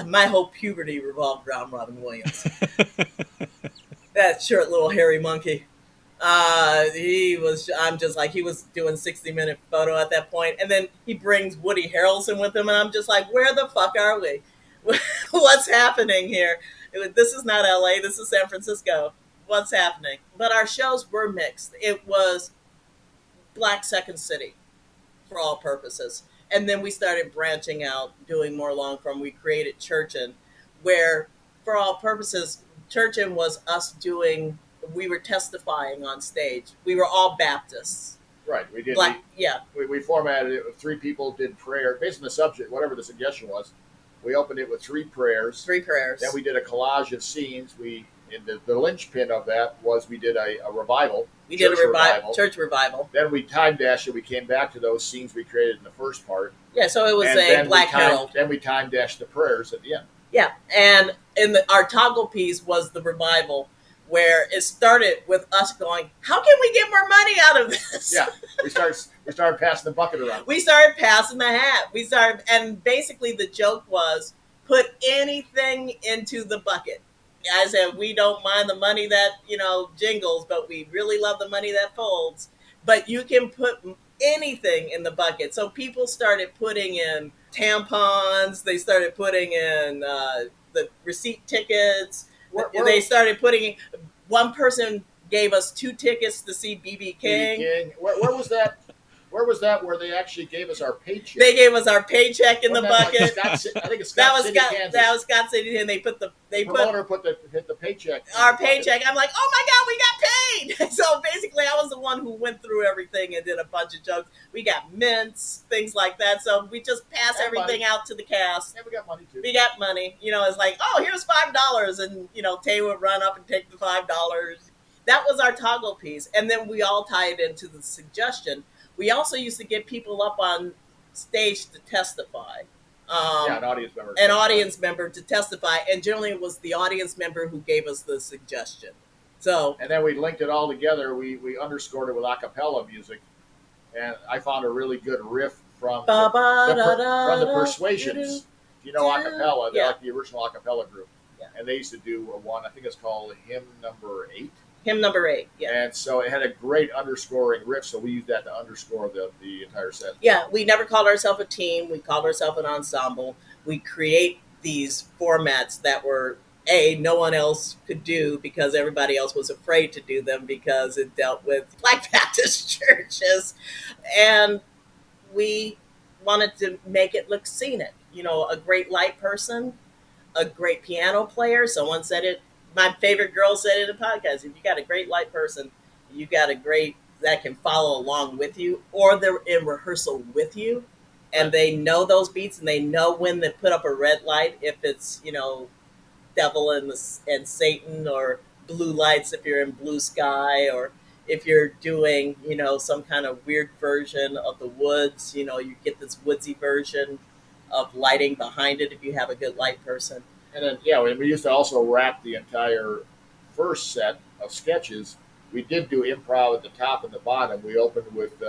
my whole puberty revolved around Robin Williams. That short little hairy monkey. I'm just like, he was doing 60-minute photo at that point. And then he brings Woody Harrelson with him. And I'm just like, where the fuck are we? What's happening here? This is not LA. This is San Francisco. What's happening? But our shows were mixed. It was Black Second City for all purposes. And then we started branching out, doing more long form. We created Churchin', where for all purposes, Churchin' was us doing, we were testifying on stage. We were all Baptists. Right. We did. Black, yeah. We formatted it with 3 people did prayer based on the subject, whatever the suggestion was. We opened it with 3 prayers. 3 prayers. Then we did a collage of scenes. The linchpin of that was we did a revival. We did a church revival. Then we time dashed it. We came back to those scenes we created in the first part. Yeah, so it was a Black Herald. Then we time dashed the prayers at the end. Yeah, and our toggle piece was the revival, where it started with us going, how can we get more money out of this? Yeah, we started passing the bucket around. We started passing the hat. And basically the joke was, put anything into the bucket. I said, we don't mind the money that, jingles, but we really love the money that folds. But you can put anything in the bucket. So people started putting in tampons. They started putting in the receipt tickets. They started putting in, one person gave us 2 tickets to see B.B. King. Where was that? Where was that? Where they actually gave us our paycheck? They gave us our paycheck in the bucket. I think it's Scott City, Kansas. That was Scott City, and they put the promoter put the paycheck. Our paycheck. I'm like, oh my god, we got paid. So basically, I was the one who went through everything and did a bunch of jokes. We got mints, things like that. So we just pass everything out to the cast. Yeah, we got money too. We got money. It's like, oh, here's $5, and Tay would run up and take the $5. That was our toggle piece, and then we all tie it into the suggestion. We also used to get people up on stage to testify. An audience member. An audience member to testify, and generally it was the audience member who gave us the suggestion. And then we linked it all together. We underscored it with a cappella music, and I found a really good riff from the Persuasions. You know a cappella, they're like the original a cappella group. Yeah. And they used to do one, I think it's called Hymn Number 8. Hymn Number 8, yeah. And so it had a great underscoring riff, so we used that to underscore the entire set. Yeah, we never called ourselves a team. We called ourselves an ensemble. We create these formats that were, no one else could do because everybody else was afraid to do them because it dealt with Black Baptist churches. And we wanted to make it look scenic. A great light person, a great piano player. Someone said it. My favorite girl said it in a podcast. If you got a great light person, you got a great that can follow along with you, or they're in rehearsal with you, and they know those beats and they know when to put up a red light if it's devil and Satan, or blue lights if you're in Blue Sky, or if you're doing some kind of weird version of the woods. You get this woodsy version of lighting behind it if you have a good light person. And then, we used to also wrap the entire first set of sketches. We did do improv at the top and the bottom. We opened with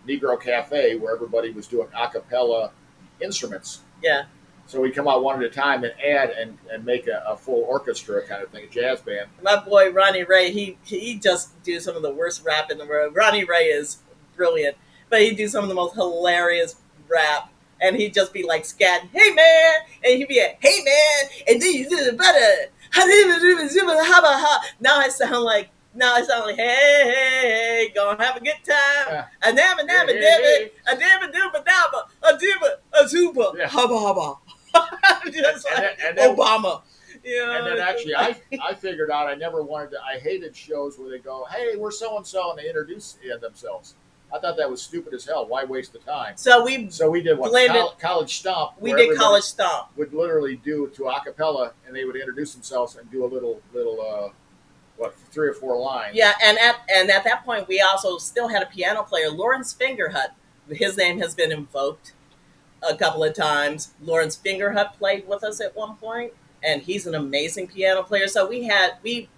Negro Cafe, where everybody was doing a cappella instruments. Yeah. So we'd come out one at a time and add and make a full orchestra kind of thing, a jazz band. My boy Ronnie Ray, he just do some of the worst rap in the world. Ronnie Ray is brilliant, but he do some of the most hilarious rap. And he'd just be like scatting, hey man, and he'd be like, hey man, and then you do the better. Now I sound like, hey, gonna have a good time. A nabba nabba dibba, a dibba dooba dabba, a dibba, a zuba, hubba hubba. Just like Obama. And then actually, I figured out I hated shows where they go, hey, we're so and so, and they introduce themselves. I thought that was stupid as hell. Why waste the time? So we did College Stomp. We did College Stomp. Would literally do to a cappella, and they would introduce themselves and do a little 3 or 4 lines. Yeah, and at that point, we also still had a piano player, Lawrence Fingerhut. His name has been invoked a couple of times. Lawrence Fingerhut played with us at one point, and he's an amazing piano player. So we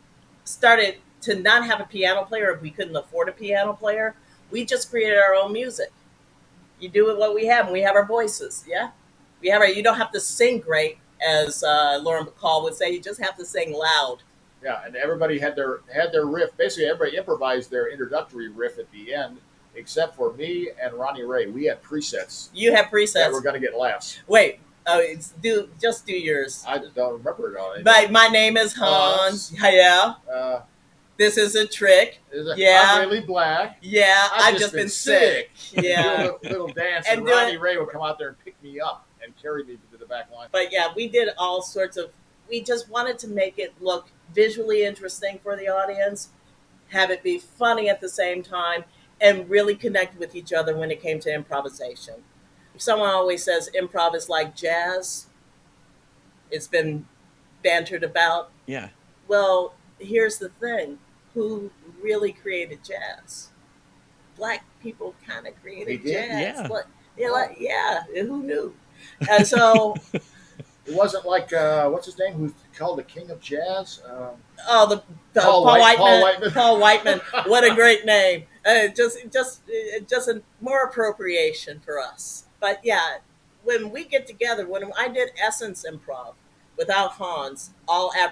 started to not have a piano player if we couldn't afford a piano player. We just created our own music. You do with what we have, and we have our voices. Yeah, you don't have to sing great, as Lauren Bacall would say. You just have to sing loud. Yeah, and everybody had their riff. Basically, everybody improvised their introductory riff at the end, except for me and Ronnie Ray. We had presets You have that were presets. going to get laughs. Wait, do yours. I don't remember it all. My name is Hans. Yeah. Uh, This is a trick. I'm Yeah. really black. Yeah. I've just been sick. Do a Yeah. little dance, And and do Ronnie it- Ray would come out there and pick me up and carry me to the back line. But yeah, we did all sorts of. We just wanted to make it look visually interesting for the audience, have it be funny at the same time, and really connect with each other when it came to improvisation. Someone always says improv is like jazz. It's been bantered about. Yeah. Well, here's the thing: who really created jazz? Black people kind of created They did? jazz. Yeah. But, yeah, who knew? And so, It wasn't like what's his name, who's called the King of Jazz. oh, the Paul Whiteman. Paul Whiteman. What a great name! Just a more appropriation for us. But yeah, when we get together, when I did Essence Improv without Hans,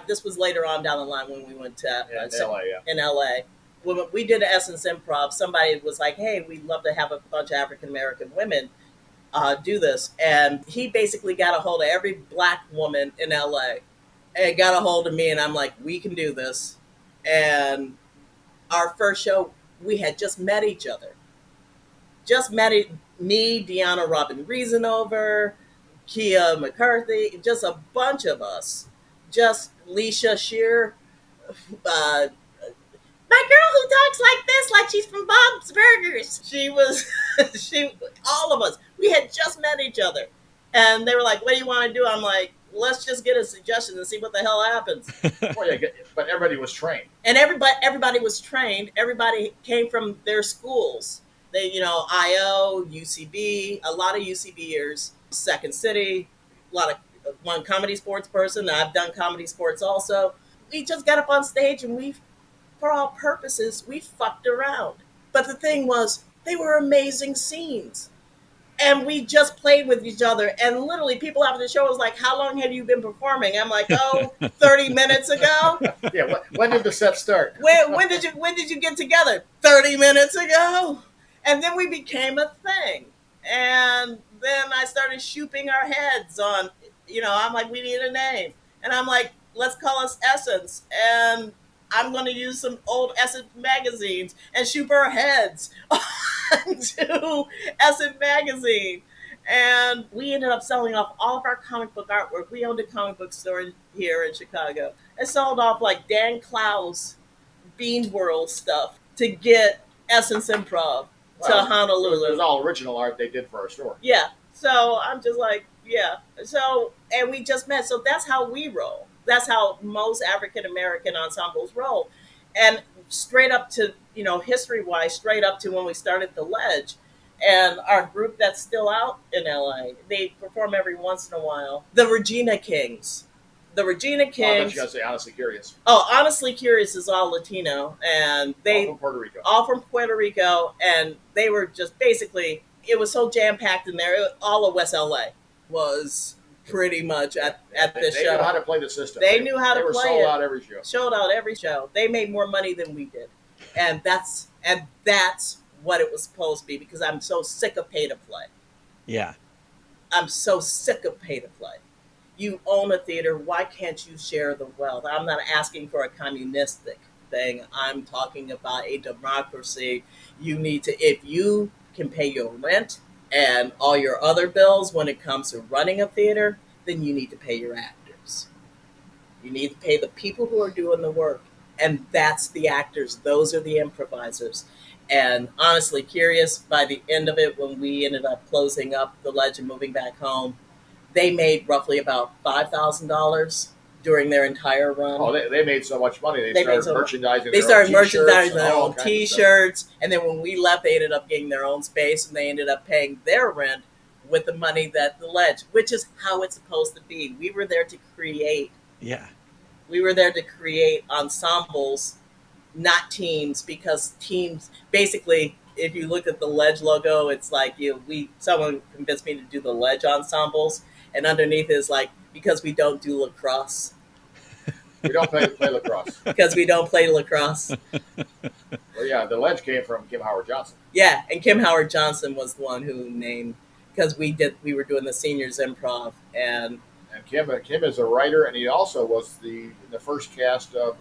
this was later on down the line when we went to Yeah, in LA, yeah. in LA. When we did Essence Improv, somebody was like, "Hey, we'd love to have a bunch of African American women do this," and he basically got a hold of every black woman in LA and got a hold of me, and I'm like, "We can do this." And our first show, we had just met each other, me, Deanna Robin Reasonover, Kia McCarthy, just a bunch of us, just Leisha Shear. My girl who talks like this, like she's from Bob's Burgers. She was, all of us. We had just met each other, and they were like, "What do you want to do?" I'm like, "Let's just get a suggestion and see what the hell happens." Well, yeah, but everybody was trained. And everybody was trained. Everybody came from their schools. They, IO, UCB, a lot of UCBers, Second City, a lot of one comedy sports person. I've done comedy sports also. We just got up on stage and for all purposes, we fucked around. But the thing was, they were amazing scenes. And we just played with each other. And literally, people after the show was like, "How long have you been performing?" I'm like, 30 minutes ago. Yeah, when did the set start? When did you get together? 30 minutes ago. And then we became a thing. And then I started shooting our heads on, I'm like, "We need a name." And I'm like, "Let's call us Essence." And I'm going to use some old Essence magazines and shoot our heads onto Essence magazine. And we ended up selling off all of our comic book artwork. We owned a comic book store here in Chicago. I sold off like Dan Clow's Bean World stuff to get Essence Improv to Honolulu. It was all original art they did for our store. Yeah. So I'm just like, yeah. So, and we just met. So that's how we roll. That's how most African American ensembles roll. And straight up to, history-wise, straight up to when we started The Ledge. And our group that's still out in LA, they perform every once in a while. The Regina Kings. The Regina Oh, I thought Kings. you got to say Honestly Curious. Oh, Honestly Curious is all Latino. And All from Puerto Rico. all from Puerto Rico, and they were just basically, it was so jam-packed in there. All of West LA was pretty much at this They show. knew how to play the system. They knew how to They were play sold it. out every show. Showed out every show. They made more money than we did. And that's what it was supposed to be, because I'm so sick of pay to play. Yeah. I'm so sick of pay to play. You own a theater, why can't you share the wealth? I'm not asking for a communistic thing. I'm talking about a democracy. If you can pay your rent and all your other bills when it comes to running a theater, then you need to pay your actors. You need to pay the people who are doing the work. And that's the actors. Those are the improvisers. And Honestly Curious, by the end of it, when we ended up closing up The Ledge and moving back home, they made roughly about $5,000 during their entire run. Oh, they made so much money. They started merchandising. They started their own t-shirts merchandising their and all own kinds of stuff. T-shirts, and then when we left, they ended up getting their own space, and they ended up paying their rent with the money that The Ledge, which is how it's supposed to be. We were there to create. Yeah. We were there to create ensembles, not teams, because teams basically, if you look at the Ledge logo, it's like someone convinced me to do the Ledge ensembles, and underneath is like, because we don't do lacrosse. We don't play lacrosse. because we don't play lacrosse. Well, yeah, the ledge came from Kim Howard Johnson. Yeah, and Kim Howard Johnson was the one who named, because we were doing the seniors improv, and Kim is a writer, and he also was in the first cast of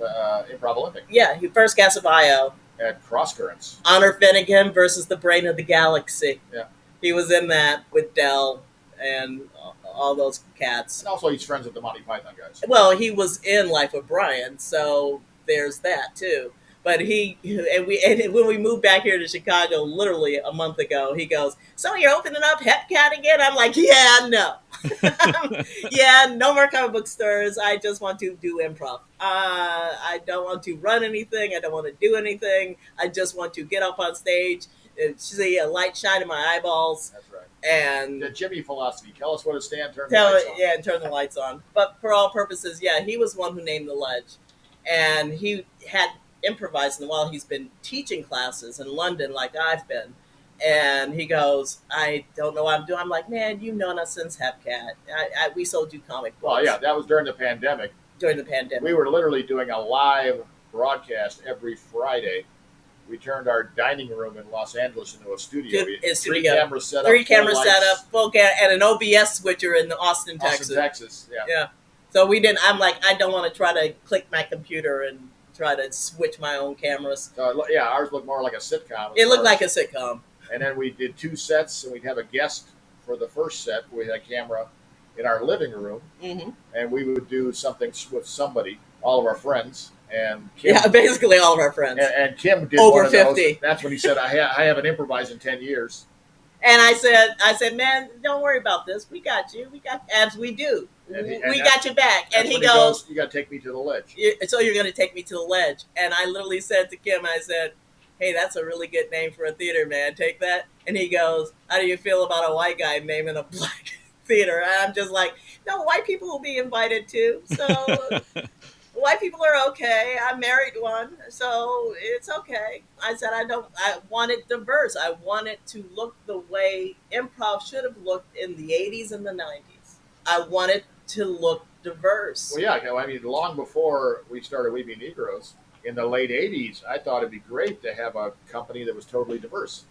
Improv Olympic yeah, he first cast of IO. at Cross Currents. Honor Finnegan versus the Brain of the Galaxy. Yeah. He was in that with Dell and all those cats. And also, he's friends with the Monty Python guys. Well, he was in Life of Brian, so there's that too. But and when we moved back here to Chicago, literally a month ago, he goes, "So you're opening up Hepcat again?" I'm like, "Yeah, no, yeah, no more comic book stores. I just want to do improv. I don't want to run anything. I don't want to do anything. I just want to get up on stage and see a light shine in my eyeballs." That's right. And The Jimmy philosophy. Tell us what to stand, turn the lights on. yeah, and turn the lights on. But for all purposes, yeah, he was one who named the ledge, and he had improvising while he's been teaching classes in London, like I've been. And he goes, "I don't know what I'm doing." I'm like, "Man, you've known us since Hepcat. We sold you comic books." Well, yeah, that was during the pandemic. During the pandemic, We were literally doing a live broadcast every Friday. We turned our dining room in Los Angeles into a studio. We had Three camera setup, full and an OBS switcher in Austin, Texas. Yeah. Yeah. So we didn't. I'm like, I don't want to try to click my computer and try to switch my own cameras. So, yeah, ours looked more like a sitcom. It looked like a sitcom. And then we did 2 sets, and we'd have a guest for the first set. We had a camera in our living room, Mm-hmm. and we would do something with somebody, all of our friends. And Kim, Yeah, basically all of our friends. and Kim did Over one of those. 50. That's when he said, I haven't improvised in 10 years. And I said, "Man, don't worry about this. We got you. We got, as we do. We got your back." And he goes, "You got to take me to the ledge." "So you're going to take me to the ledge?" And I literally said to Kim, I said, "Hey, that's a really good name for a theater, man. Take that." And he goes, "How do you feel about a white guy naming a black theater?" And I'm just like, "No, white people will be invited too. So white people are okay. I married one, so it's okay." I said, I want it diverse. I want it to look the way improv should have looked in the 80s and the 90s. I want it to look diverse. Well, yeah, I mean, long before we started We Be Negroes, in the late 80s, I thought it'd be great to have a company that was totally diverse.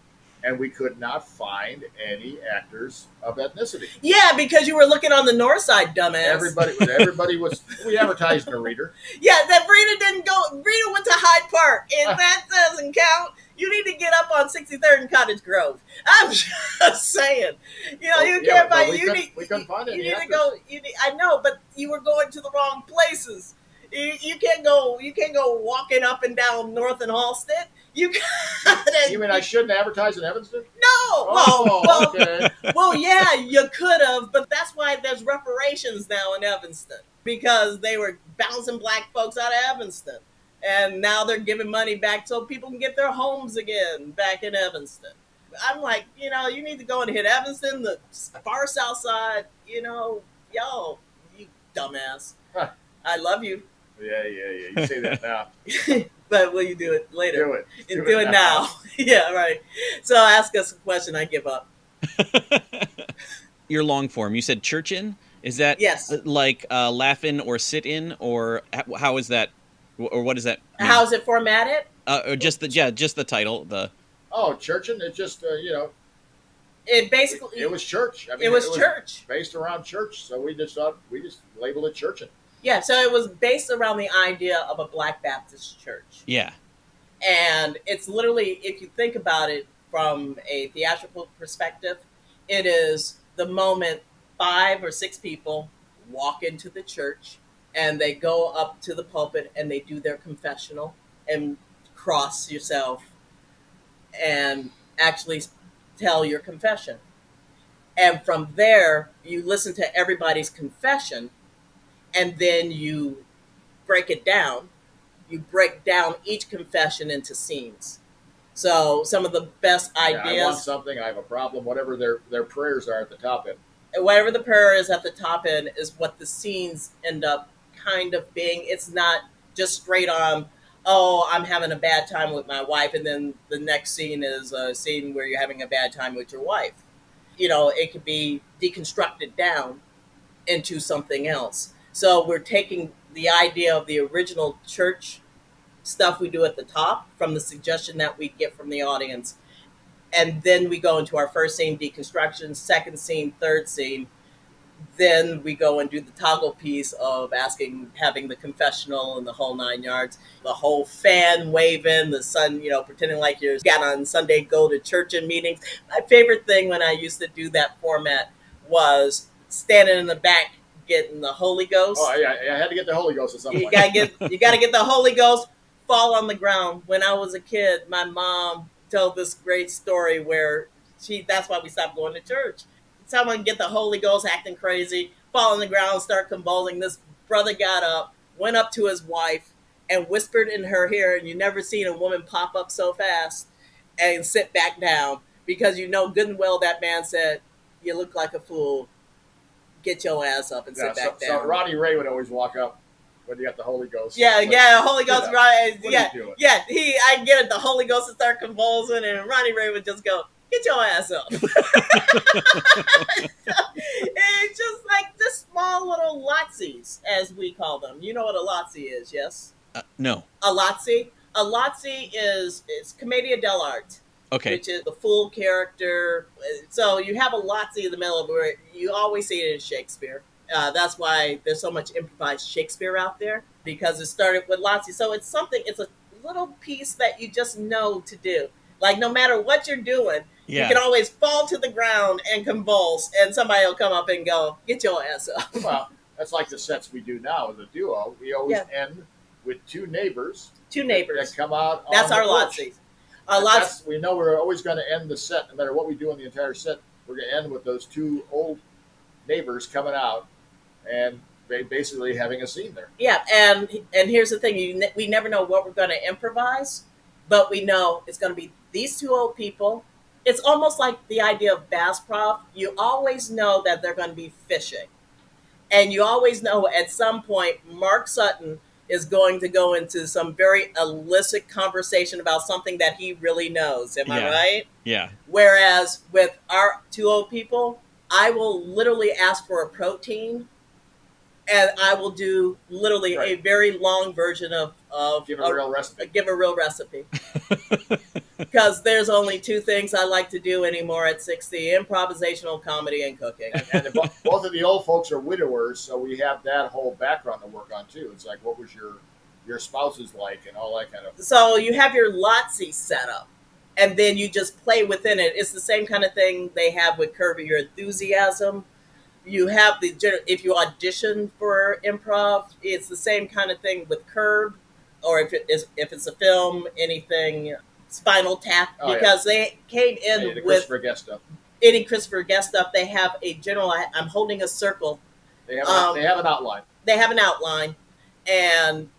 And we could not find any actors of ethnicity. Yeah, because you were looking on the north side, dumbass. Everybody was. We advertised in a reader. Yeah, that Rita didn't go. Rita went to Hyde Park, and that doesn't count. You need to get up on 63rd and Cottage Grove. I'm just saying. You know, you can't find. We couldn't find any. You need actors. to go. I know, but you were going to the wrong places. You can't go. You can't go walking up and down North and Halstead. You mean I shouldn't advertise in Evanston? No. Oh, okay. Well, yeah, you could have, but that's why there's reparations now in Evanston, because they were bouncing black folks out of Evanston, and now they're giving money back so people can get their homes again back in Evanston. I'm like, you need to go and hit Evanston, the far south side. Yo, you dumbass. Huh. I love you. Yeah. You say that now. But will you do it later? Do it. Do it now. Yeah, right. So ask us a question. I give up. Your long form, you said church in? Is that yes, like laugh in or sit in, or how is that, or what does that mean? How is it formatted? Or just the title. Churchin'. It's just It basically it was church. I mean, it was church based around church. So we just labeled it churchin'. Yeah, so it was based around the idea of a Black Baptist church. Yeah. And it's literally, if you think about it from a theatrical perspective, it is the moment 5 or 6 people walk into the church and they go up to the pulpit and they do their confessional and cross yourself and actually tell your confession. And from there, you listen to everybody's confession, and then you break it down. You break down each confession into scenes. So some of the best ideas. I want something. I have a problem. Whatever their prayers are at the top end. Whatever the prayer is at the top end is what the scenes end up kind of being. It's not just straight on, "Oh, I'm having a bad time with my wife," and then the next scene is a scene where you're having a bad time with your wife. It could be deconstructed down into something else. So we're taking the idea of the original church stuff we do at the top from the suggestion that we get from the audience. And then we go into our first scene, deconstruction, second scene, third scene. Then we go and do the toggle piece of having the confessional and the whole 9 yards, the whole fan waving, the sun, pretending like you're got on Sunday, go to church and meetings. My favorite thing when I used to do that format was standing in the back getting the Holy Ghost. Oh yeah, I had to get the Holy Ghost at some point. You gotta get the Holy Ghost, fall on the ground. When I was a kid, my mom told this great story where that's why we stopped going to church. Someone get the Holy Ghost acting crazy, fall on the ground, start convulsing. This brother got up, went up to his wife, and whispered in her ear, and you never seen a woman pop up so fast and sit back down, because good and well that man said, you look like a fool. Get your ass up and sit back down. So Ronnie Ray would always walk up when you got the Holy Ghost. Holy Ghost, right? I get it. The Holy Ghost would start convulsing, and Ronnie Ray would just go, get your ass up. It's just like the small little Latsies, as we call them. You know what a Latsie is, yes? No. A Latsie? A Latsie it's Commedia dell'arte. Okay. Which is the full character. So you have a Latsie in the middle of it. You always see it in Shakespeare. That's why there's so much improvised Shakespeare out there, because it started with Latsie. So it's a little piece that you just know to do. Like, no matter what you're doing, you can always fall to the ground and convulse, and somebody will come up and go, get your ass up. Well, that's like the sets we do now as a duo. We always end with two neighbors. That come out. That's our Latsies. We know we're always going to end the set, no matter what we do in the entire set. We're going to end with those two old neighbors coming out and basically having a scene there. Yeah, and here's the thing: we never know what we're going to improvise, but we know it's going to be these two old people. It's almost like the idea of Bass Prof. You always know that they're going to be fishing, and you always know at some point Mark Sutton is going to go into some very illicit conversation about something that he really knows. Am I right? Yeah. Whereas with our two old people, I will literally ask for a protein, and I will do literally a very long version of give a real recipe. Give a real recipe. Because there's only two things I like to do anymore at 60: improvisational comedy and cooking. And both of the old folks are widowers, so we have that whole background to work on too. It's like, what was your spouse's like, and all that kind of. So you have your Lotsie set up, and then you just play within it. It's the same kind of thing they have with Curb Your Enthusiasm. You have if you audition for improv, it's the same kind of thing with Curb, or if it's a film, anything. Spinal Tap, because they came in with Christopher Guest stuff. Any Christopher Guest stuff. They have a general. I'm holding a circle. They have an outline. They have an outline,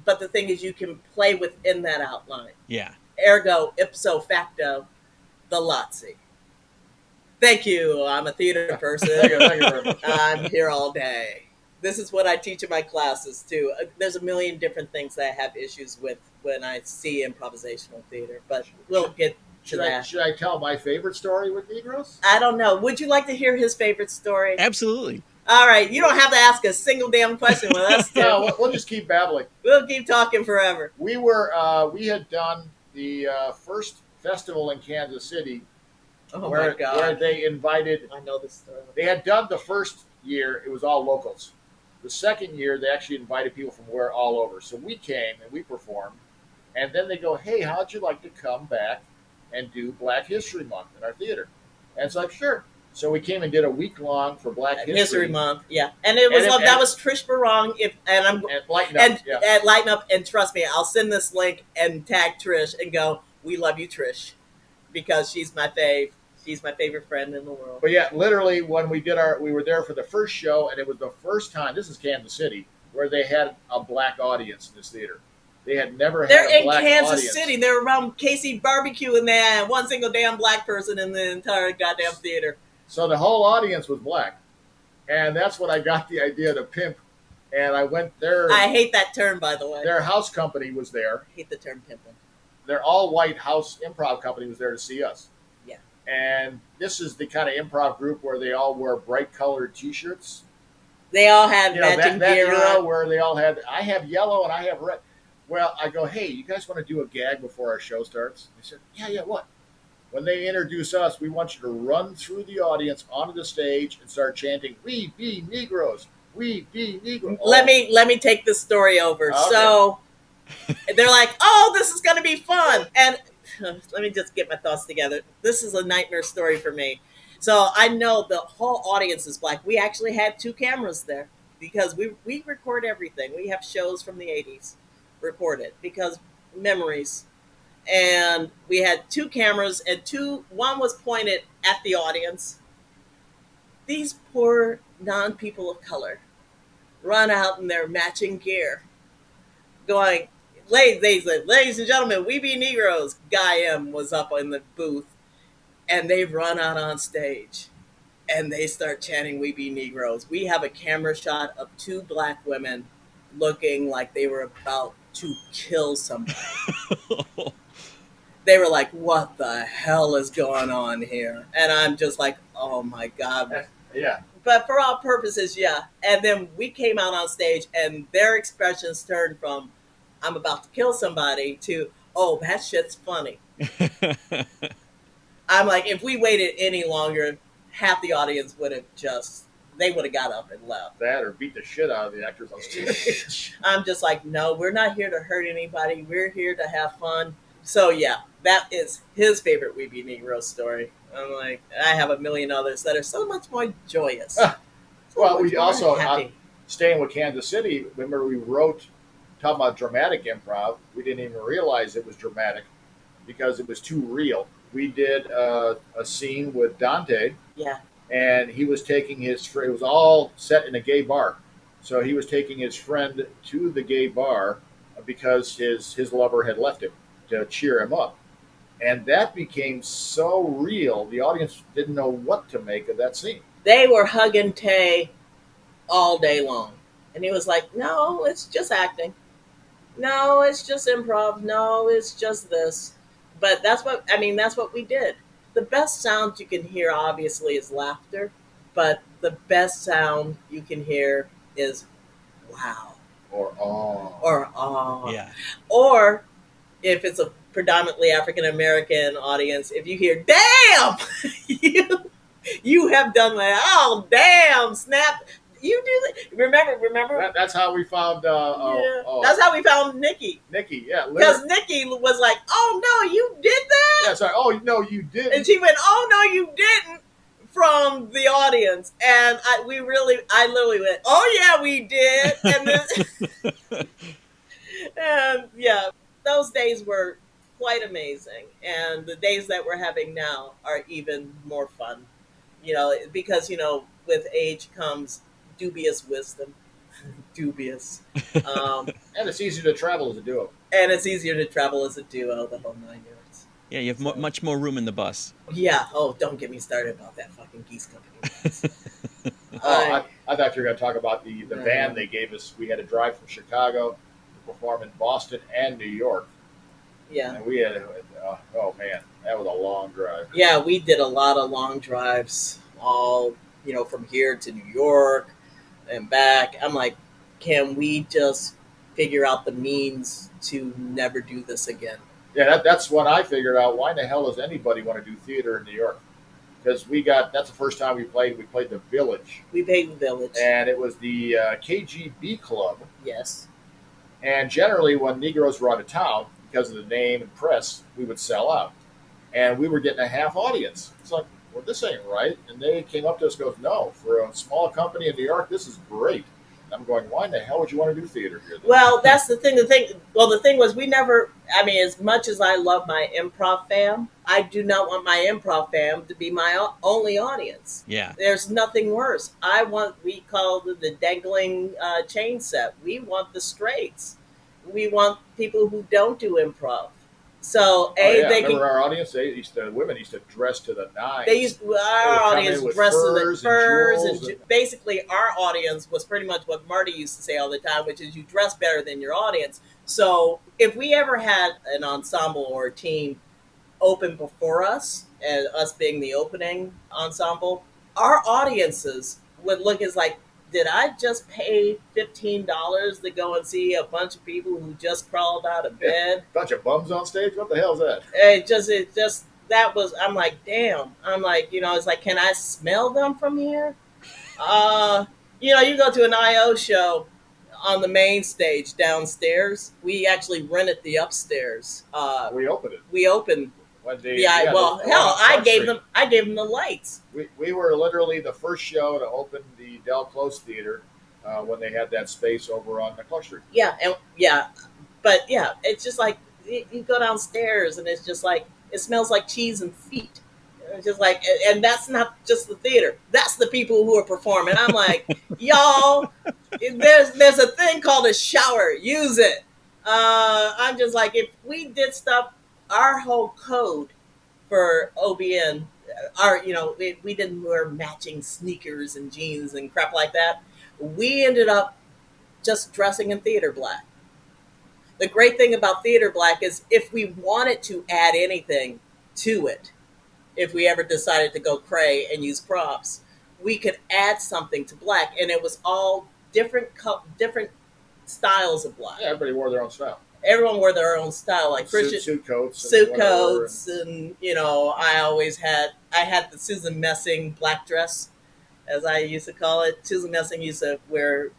but the thing is, you can play within that outline. Yeah. Ergo, ipso facto, the Lotsie. Thank you. I'm a theater person. Thank you very much. I'm here all day. This is what I teach in my classes too. There's a million different things that I have issues with when I see improvisational theater, but we'll get to that. Should I tell my favorite story with Negroes? I don't know. Would you like to hear his favorite story? Absolutely. All right. You don't have to ask a single damn question with us two. No, we'll just keep babbling. We'll keep talking forever. We had done the first festival in Kansas City. Oh where, my God. Where they invited. I know this story. They had done the first year, it was all locals. The second year, they actually invited people from all over. So we came and we performed. And then they go, hey, how'd you like to come back and do Black History Month in our theater? And it's like, sure. So we came and did a week long for Black History Month. Yeah. And it was that was Trish Barong. And Lighten Up. And Lighten Up. And trust me, I'll send this link and tag Trish and go, we love you, Trish. Because she's my fave. She's my favorite friend in the world. But yeah, literally when we were there for the first show, and it was the first time, this is Kansas City, where they had a black audience in this theater. They had never had a black audience. They're in Kansas City. They're around KC Barbecue, and they had one single damn black person in the entire goddamn theater. So the whole audience was black. And that's when I got the idea to pimp. And I went there. I hate that term, by the way. Their house company was there. I hate the term pimping. Their all-white house improv company was there to see us. Yeah. And this is the kind of improv group where they all wear bright-colored T-shirts. They all had You know, matching that gear era on. where they all had, I have yellow and I have red. Well, I go, hey, you guys want to do a gag before our show starts? They said, yeah, what? When they introduce us, we want you to run through the audience onto the stage and start chanting, "We be Negroes, we be Negroes." Let Oh, me take this story over. okay. So they're like, "Oh, this is going to be fun." And let me just get my thoughts together. This is a nightmare story for me. So I know the whole audience is black. We actually had two cameras there because we record everything. We have shows from the 80s recorded because memories. And we had two cameras and one was pointed at the audience. These poor non people of color run out in their matching gear going, ladies and gentlemen, we be Negroes. Guy M was up in the booth, and they run out on stage, and they start chanting, "We be Negroes." We have a camera shot of two black women looking like they were about to kill somebody. They were like, "What the hell is going on here?" And I'm just like, "Oh my God." Yeah. But for all purposes, yeah. And then we came out on stage, and their expressions turned from "I'm about to kill somebody" to "Oh, that shit's funny." I'm like, if we waited any longer, half the audience would have they would have got up and left. That or beat the shit out of the actors on stage. I'm just like, no, we're not here to hurt anybody. We're here to have fun. So yeah, that is his favorite We Be Negro story. I'm like, I have a million others that are so much more joyous. Well, we also, happy. staying with Kansas City, remember we wrote, talking about dramatic improv, we didn't even realize it was dramatic because it was too real. We did a scene with Dante, Yeah. and he was taking it was all set in a gay bar. So he was taking his friend to the gay bar because his lover had left him to cheer him up. And that became so real, the audience didn't know what to make of that scene. They were hugging Tay all day long. And he was like, no, it's just acting. No, it's just improv. No, it's just this. But that's what we did. The best sound you can hear, obviously, is laughter. But the best sound you can hear is wow. Or, oh. Or awe. Yeah. Or if it's a predominantly African American audience, if you hear "damn," you have done that. Oh, damn! Snap! You do that. Remember? That's how we found. That's how we found Nikki. Nikki, yeah, Because Nikki was like, "Oh no, you did that!" yeah, sorry. Oh no, you did. And she went, "Oh no, you didn't!" From the audience, and I literally went, "Oh yeah, we did," and yeah, those days were quite amazing, and the days that we're having now are even more fun. Because with age comes dubious wisdom, dubious, And it's easier to travel as a duo. and it's easier to travel as a duo. The whole 9 yards. Yeah, you have much more room in the bus. Yeah. Oh, don't get me started about that fucking geese company. I thought you were going to talk about the van they gave us. We had to drive from Chicago to perform in Boston and New York. Yeah. And we had, oh man, that was a long drive. Yeah, we did a lot of long drives, all from here to New York and back. I'm like, can we just figure out the means to never do this again? Yeah, that's when I figured out why in the hell does anybody want to do theater in New York? Because that's the first time we played the Village. We played the Village. And it was the KGB Club. Yes. And generally when Negroes were out of town, because of the name and press, we would sell out. And we were getting a half audience. It's like, well, this ain't right. And they came up to us and goes, no, for a small company in New York, this is great. And I'm going, why in the hell would you want to do theater here? Then? Well, that's the thing. The thing was we never, as much as I love my improv fam, I do not want my improv fam to be my only audience. Yeah. There's nothing worse. We call it the dangling chain set. We want the straights. We want people who don't do improv. So remember our audience? Women used to dress to the nines. Our audience dressed in the furs and basically our audience was pretty much what Marty used to say all the time, which is you dress better than your audience. So if we ever had an ensemble or a team open before us, and us being the opening ensemble, our audiences would look as like, did I just pay $15 to go and see a bunch of people who just crawled out of Yeah. bed? Bunch of bums on stage. What the hell's that? It just that was. I'm like, damn. I'm like, it's like, can I smell them from here? Uh, you go to an IO show on the main stage downstairs. We actually rented the upstairs. We opened it. We opened When the, the I. yeah, Well, the one hell, on Front Street. I gave them the lights. We were literally the first show to open the Del Close Theater when they had that space over on the Clark Street. Yeah, and yeah, but yeah, it's just like you go downstairs and it's just like it smells like cheese and feet. It's just like, and that's not just the theater. That's the people who are performing. I'm like, y'all, there's a thing called a shower. Use it. I'm just like, if we did stuff, our whole code for OBN, we didn't wear matching sneakers and jeans and crap like that. We ended up just dressing in theater black. The great thing about theater black is if we wanted to add anything to it, if we ever decided to go cray and use props, we could add something to black, and it was all different styles of black. Yeah, everybody wore their own style. Everyone wore their own style, like Christian suit coats, suit coats, and I had the Susan Messing black dress, as I used to call it. Susan Messing used to wear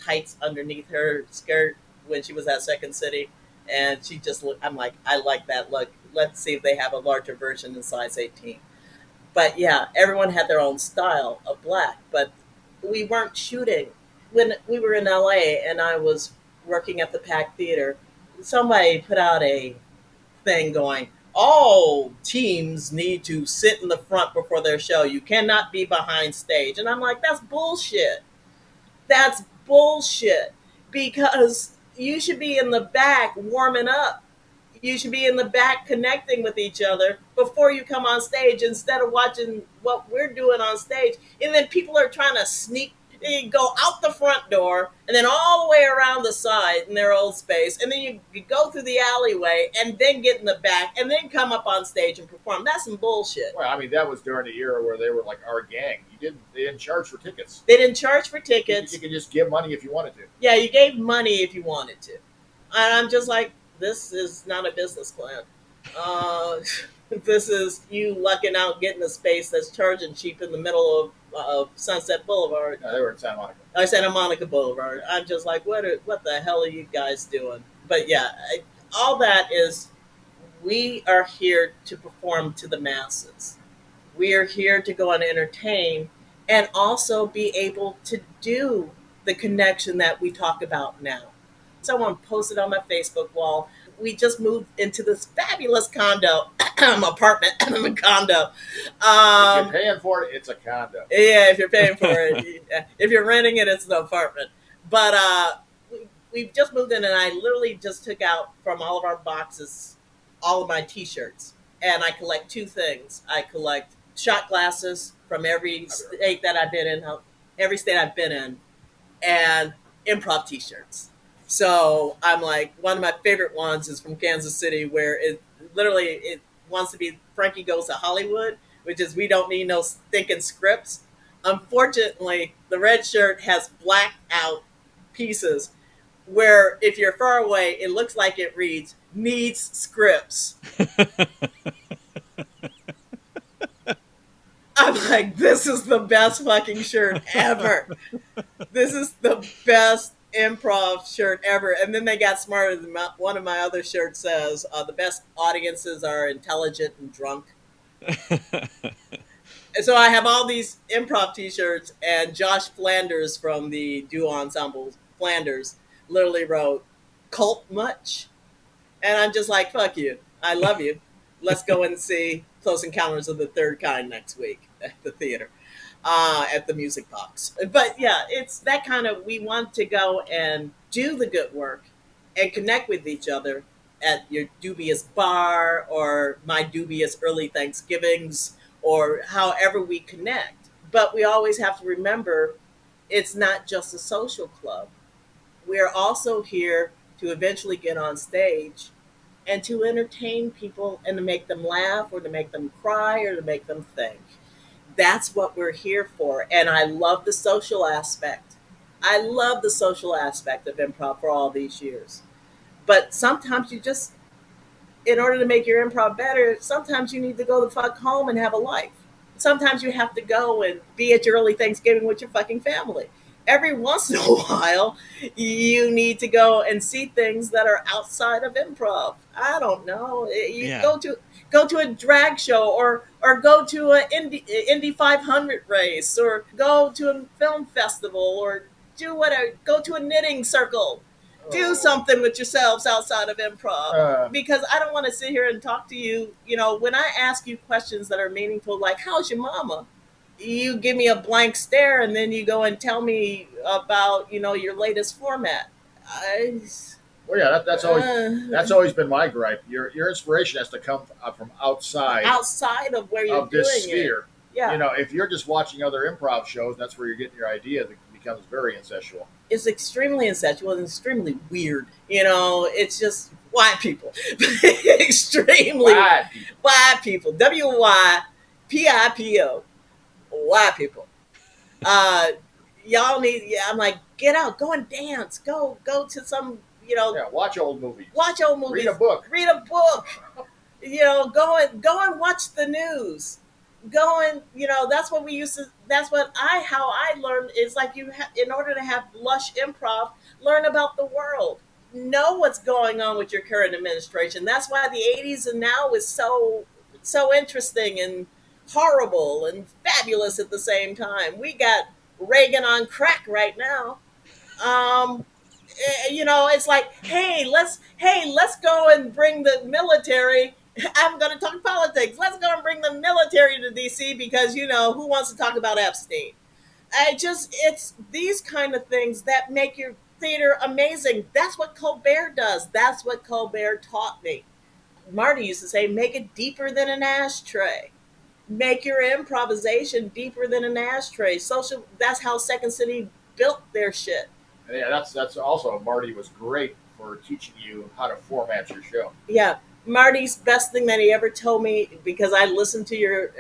tights underneath her skirt when she was at Second City, and she just looked. I'm like, I like that look. Let's see if they have a larger version in size 18. But yeah, everyone had their own style of black, but we weren't shooting. When we were in LA and I was working at the Pack Theater, somebody put out a thing going, all teams need to sit in the front before their show. You cannot be behind stage. And I'm like, that's bullshit. That's bullshit. Because you should be in the back warming up. You should be in the back connecting with each other before you come on stage instead of watching what we're doing on stage. And then people are trying to go out the front door and then all the way around the side in their old space. And then you go through the alleyway and then get in the back and then come up on stage and perform. That's some bullshit. Well, I mean, that was during the era where they were like our gang. They didn't charge for tickets. They didn't charge for tickets. You could just give money if you wanted to. Yeah, you gave money if you wanted to. And I'm just like, this is not a business plan. This is you lucking out getting a space that's charging cheap in the middle of Sunset Boulevard. No, they were in Santa Monica. Santa Monica Boulevard. I'm just like, what the hell are you guys doing? But yeah, all that is, we are here to perform to the masses. We are here to go and entertain and also be able to do the connection that we talk about now. Someone posted on my Facebook wall, we just moved into this fabulous condo, apartment, condo. If you're paying for it, it's a condo. Yeah, if you're paying for it. If you're renting it, it's an apartment. But we've just moved in, and I literally just took out from all of our boxes all of my T-shirts. And I collect two things. I collect shot glasses from every state that I've been in, and improv T-shirts. So I'm like, one of my favorite ones is from Kansas City, where it wants to be Frankie Goes to Hollywood, which is we don't need no stinking scripts. Unfortunately, the red shirt has blacked out pieces where if you're far away, it looks like it reads, needs scripts. I'm like, this is the best fucking shirt ever. This is the best improv shirt ever. And then they got smarter than one of my other shirts says, the best audiences are intelligent and drunk. And so I have all these improv T-shirts, and Josh Flanders from the duo ensemble Flanders literally wrote, "Cult much?" And I'm just like, fuck you. I love you. Let's go and see Close Encounters of the Third Kind next week at the theater, at the Music Box. But yeah, it's that kind of, we want to go and do the good work and connect with each other at your dubious bar or my dubious early Thanksgivings or however we connect. But we always have to remember it's not just a social club. We're also here to eventually get on stage and to entertain people and to make them laugh or to make them cry or to make them think. That's what we're here for. And I love the social aspect. I love the social aspect of improv for all these years. But sometimes you just, in order to make your improv better, sometimes you need to go the fuck home and have a life. Sometimes you have to go and be at your early Thanksgiving with your fucking family. Every once in a while, you need to go and see things that are outside of improv. I don't know. You Yeah. go to a drag show, or go to an Indy 500 race, or go to a film festival, or do whatever. Go to a knitting circle. Do Oh, something with yourselves outside of improv, uh, because I don't want to sit here and talk to you. When I ask you questions that are meaningful, like "How's your mama?" You give me a blank stare, and then you go and tell me about your latest format. I, well, yeah, that's uh, always been my gripe. Your inspiration has to come from outside outside of where you're of this doing it. sphere. Yeah, If you're just watching other improv shows, that's where you're getting your idea. That becomes very incestual. it's extremely incestual and extremely weird. It's just white people, extremely Bad people. white people. WYPIPO. White people. Uh, y'all need. Yeah, I'm like, get out, go and dance, go to some. Yeah, watch old movies. Watch old Read movies. a book. Read a book. Go and watch the news. Go and that's what we used to. That's what how I learned is like in order to have lush improv, learn about the world, know what's going on with your current administration. That's why the '80s and now is so interesting and horrible and fabulous at the same time. We got Reagan on crack right now. Um, it's like, hey, let's go and bring the military. I'm going to talk politics. Let's go and bring the military to DC because who wants to talk about Epstein? It's these kind of things that make your theater amazing. That's what Colbert does. That's what Colbert taught me. Marty used to say, make it deeper than an ashtray. Make your improvisation deeper than an ashtray. That's how Second City built their shit. And yeah, that's also Marty was great for teaching you how to format your show. Yeah, Marty's best thing that he ever told me, because I listened to your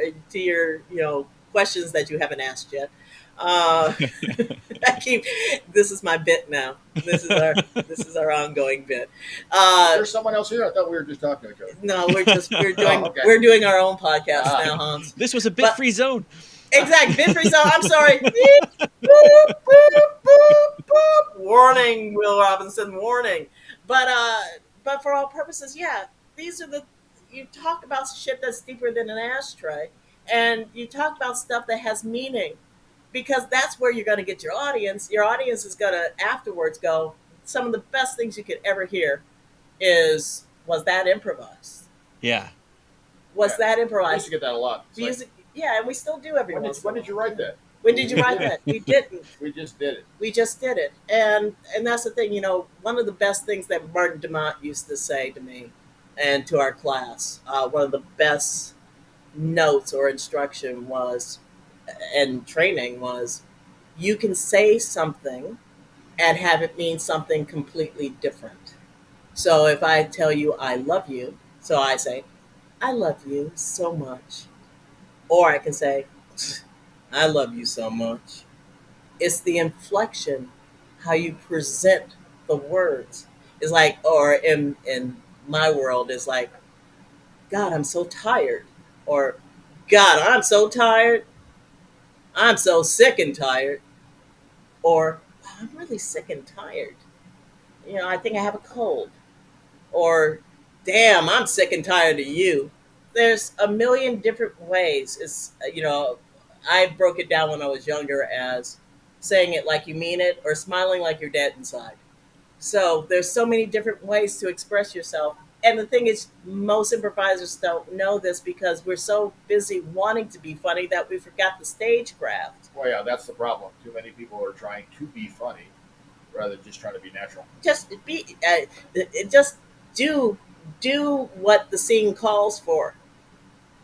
questions that you haven't asked yet. Uh, I keep this is my bit now. This is our ongoing bit. Is Uh, there someone else here? I thought we were just talking to each other. no, we're doing Oh, okay. we're doing our own podcast Ah. now, Hans. This was a bit But free zone. exact bit free zone. I'm sorry. Beep, boop, boop, boop, boop. Warning, Will Robinson. Warning. But for all purposes, yeah. These are you talk about shit that's deeper than an ashtray, and you talk about stuff that has meaning, because that's where you're going to get your audience. Your audience is going to afterwards go. Some of the best things you could ever hear was that improvised? Yeah. Was that I used improvised? to get that a lot. It's like, Music, yeah, and we still do every when once. did, when did you write that? When did you write that? We didn't. We just did it. We just did it, and that's the thing. One of the best things that Martin Demott used to say to me and to our class, one of the best notes or instruction was, and training was, you can say something and have it mean something completely different. So if I tell you I love you, so I say I love you so much, or I can say I love you so much. It's the inflection, how you present the words. It's like, or in my world, it's like, God, I'm so tired, or God, I'm so tired. I'm so sick and tired, or I'm really sick and tired. I think I have a cold, or damn, I'm sick and tired of you. There's a million different ways. I broke it down when I was younger as saying it like you mean it, or smiling like you're dead inside. So there's so many different ways to express yourself. And the thing is, most improvisers don't know this because we're so busy wanting to be funny that we forgot the stagecraft. Well, yeah, that's the problem. Too many people are trying to be funny rather than just trying to be natural. Just do what the scene calls for.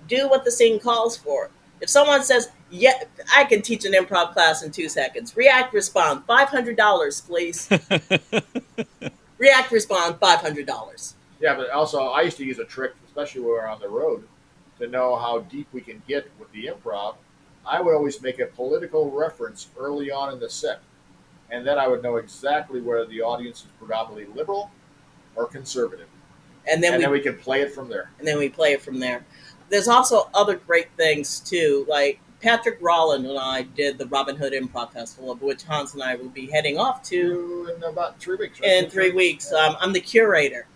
Do what the scene calls for. If someone says, "Yeah, I can teach an improv class in 2 seconds," react, respond, $500, please. React, respond, $500. Yeah, but also I used to use a trick, especially when we were on the road, to know how deep we can get with the improv. I would always make a political reference early on in the set. and then I would know exactly whether the audience is predominantly liberal or conservative, And then and then we can play it from there. we play it from there. There's also other great things too, like Patrick Rolland and I did the Robin Hood Improv Festival, of which Hans and I will be heading off to In about 3 weeks. Right? in 3 weeks. I'm the curator.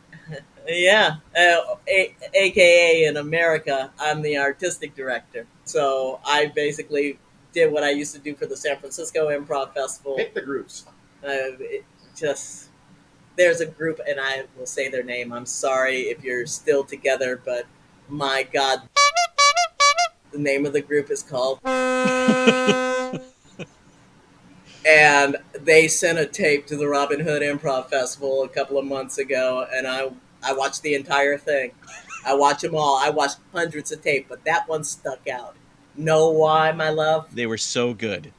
Yeah, AKA in America, I'm the artistic director. So I basically did what I used to do for the San Francisco Improv Festival. Pick the groups. It just there's a group, and I will say their name. I'm sorry if you're still together, but my God, the name of the group is called. And they sent a tape to the Robin Hood Improv Festival a couple of months ago, and I watched the entire thing. I watch them all. I watched hundreds of tape, but that one stuck out. Know why, my love? They were so good.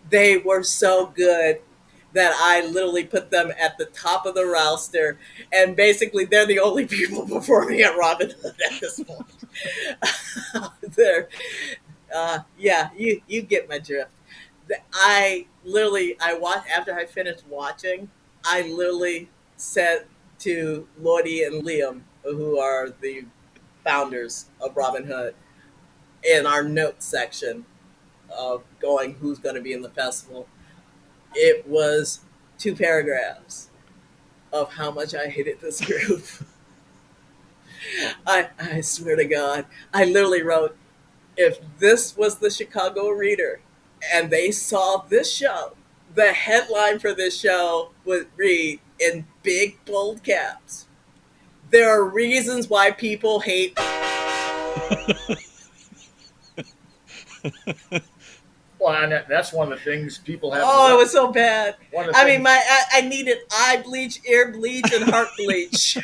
They were so good that I literally put them at the top of the roster, and basically they're the only people performing at Robin Hood at this point. They're, yeah, you get my drift. I watched after I finished watching. I literally said to Lottie and Liam, who are the founders of Robin Hood, in our notes section of going who's going to be in the festival, it was 2 paragraphs of how much I hated this group. I swear to God, I literally wrote, if this was the Chicago Reader and they saw this show, the headline for this show would read in big bold caps, there are reasons why people hate. Well, and that's one of the things people have. Oh, it was so bad. I mean, things, I needed eye bleach, ear bleach, and heart bleach.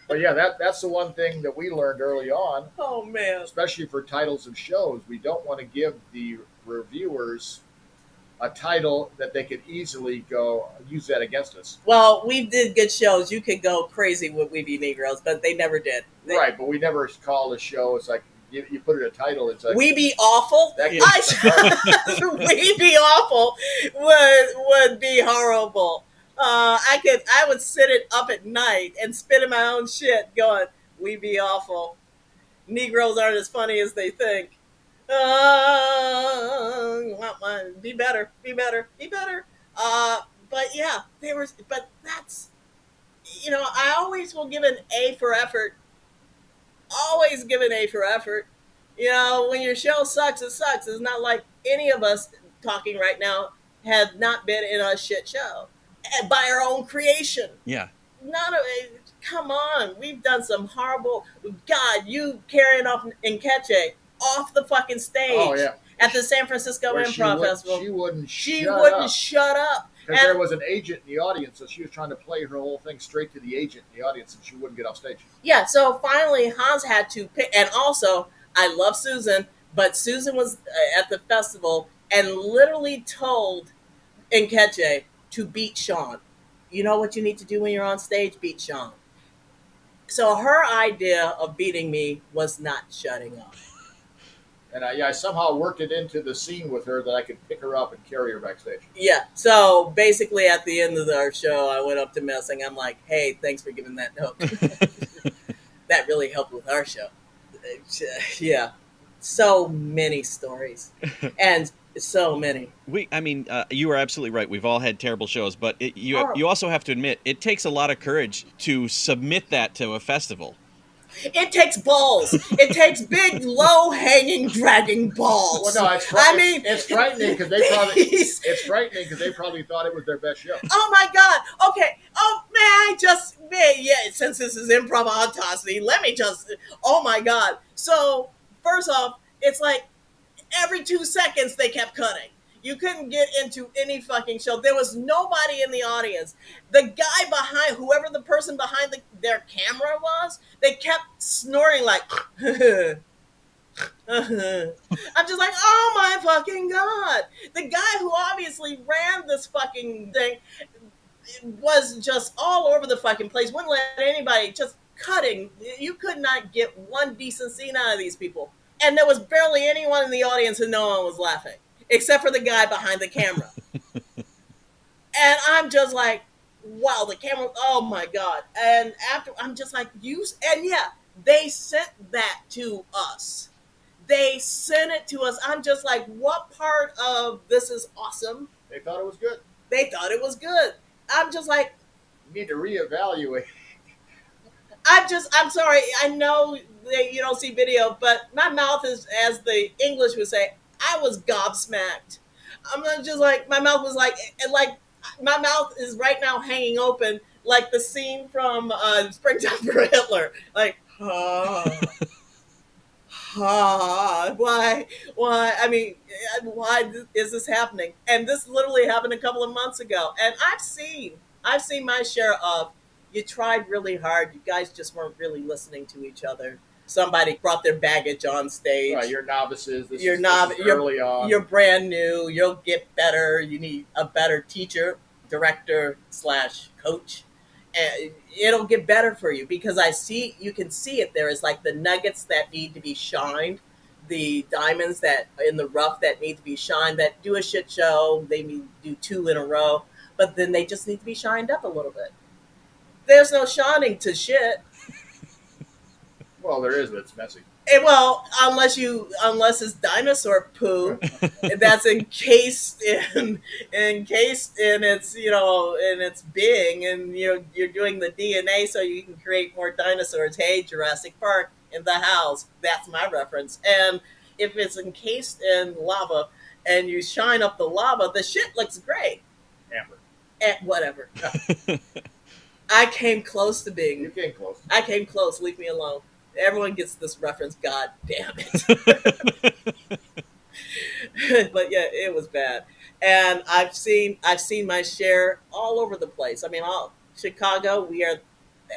But yeah, that's the one thing that we learned early on. Oh man! Especially for titles of shows, we don't want to give the reviewers a title that they could easily go use that against us. Well, we did good shows. You could go crazy with We Be Negroes, but they never did. Right, but we never call a show. It's like you put it a title. It's like We Be Awful. That We Be Awful would be horrible. I would sit it up at night and spit in my own shit, going, "We Be Awful. Negroes aren't as funny as they think. Be better, be better, be better." But yeah, but that's, I always will give an A for effort. Always give an A for effort. When your show sucks, it sucks. It's not like any of us talking right now have not been in a shit show by our own creation. Yeah. Come on. We've done some horrible. God, you carrying off Nkeche off the fucking stage. Oh, yeah. At the San Francisco Improv Festival. She wouldn't shut up. Because there was an agent in the audience, so she was trying to play her whole thing straight to the agent in the audience, and she wouldn't get off stage. Yeah, so finally Hans had to pick. And also, I love Susan, but Susan was at the festival and literally told Nkeche to beat Shaun. You know what you need to do when you're on stage? Beat Shaun. So her idea of beating me was not shutting up. And I somehow worked it into the scene with her that I could pick her up and carry her backstage. Yeah. So basically, at the end of our show, I went up to Messing. I'm like, "Hey, thanks for giving that note. That really helped with our show." Yeah. So many stories, and so many. You are absolutely right. We've all had terrible shows, but you also have to admit it takes a lot of courage to submit that to a festival. It takes balls. It takes big, low-hanging, dragging balls. Well, no, it's frightening because they probably thought it was their best show. Oh my God! Okay. Oh man, since this is improv autopsy, let me just. Oh my God! So first off, it's like every 2 seconds they kept cutting. You couldn't get into any fucking show. There was nobody in the audience. The guy behind, whoever the person behind their camera was, they kept snoring like, I'm just like, oh my fucking God. The guy who obviously ran this fucking thing was just all over the fucking place. Wouldn't let anybody, just cutting. You could not get one decent scene out of these people. And there was barely anyone in the audience and no one was laughing. Except for the guy behind the camera. And I'm just like, wow, the camera, oh my God. And after, I'm just like, and yeah, they sent that to us. They sent it to us. I'm just like, what part of this is awesome? They thought it was good. They thought it was good. I'm just like, You need to reevaluate. I'm sorry. I know that you don't see video, but my mouth is, as the English would say, I was gobsmacked. I'm not just like, my mouth was like, my mouth is right now hanging open, like the scene from Springtime for Hitler. Like, why? I mean, why is this happening? And this literally happened a couple of months ago. And I've seen my share of, you tried really hard. You guys just weren't really listening to each other. Somebody brought their baggage on stage. Right, you're novices. This You're is early on. You're brand new. You'll get better. You need a better teacher, director / coach. And it'll get better for you, because you can see it. There is like the nuggets that need to be shined, the diamonds that in the rough that need to be shined, that do a shit show. They need to do 2 in a row, but then they just need to be shined up a little bit. There's no shining to shit. Well, there is, but it's messy. Well, unless it's dinosaur poo that's encased in its, in its being, and you're doing the DNA so you can create more dinosaurs. Hey, Jurassic Park in the house. That's my reference. And if it's encased in lava and you shine up the lava, the shit looks great. Amber. And whatever. I came close to being. You came close. I came close. Leave me alone. Everyone gets this reference. God damn it. But yeah, it was bad. And I've seen my share all over the place. I mean, Chicago,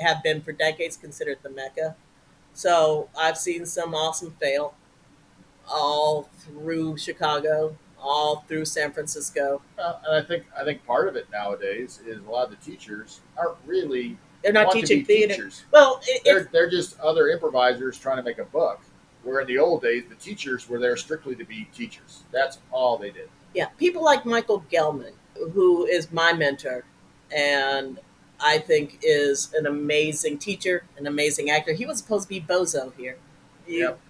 have been for decades considered the Mecca. So I've seen some awesome fail all through Chicago, all through San Francisco. And I think part of it nowadays is a lot of the teachers aren't really. They're not want teaching to be theater. Teachers. Well, they're just other improvisers trying to make a buck. Where in the old days, the teachers were there strictly to be teachers. That's all they did. yeah, people like Michael Gelman, who is my mentor, and I think is an amazing teacher, an amazing actor. He was supposed to be Bozo here.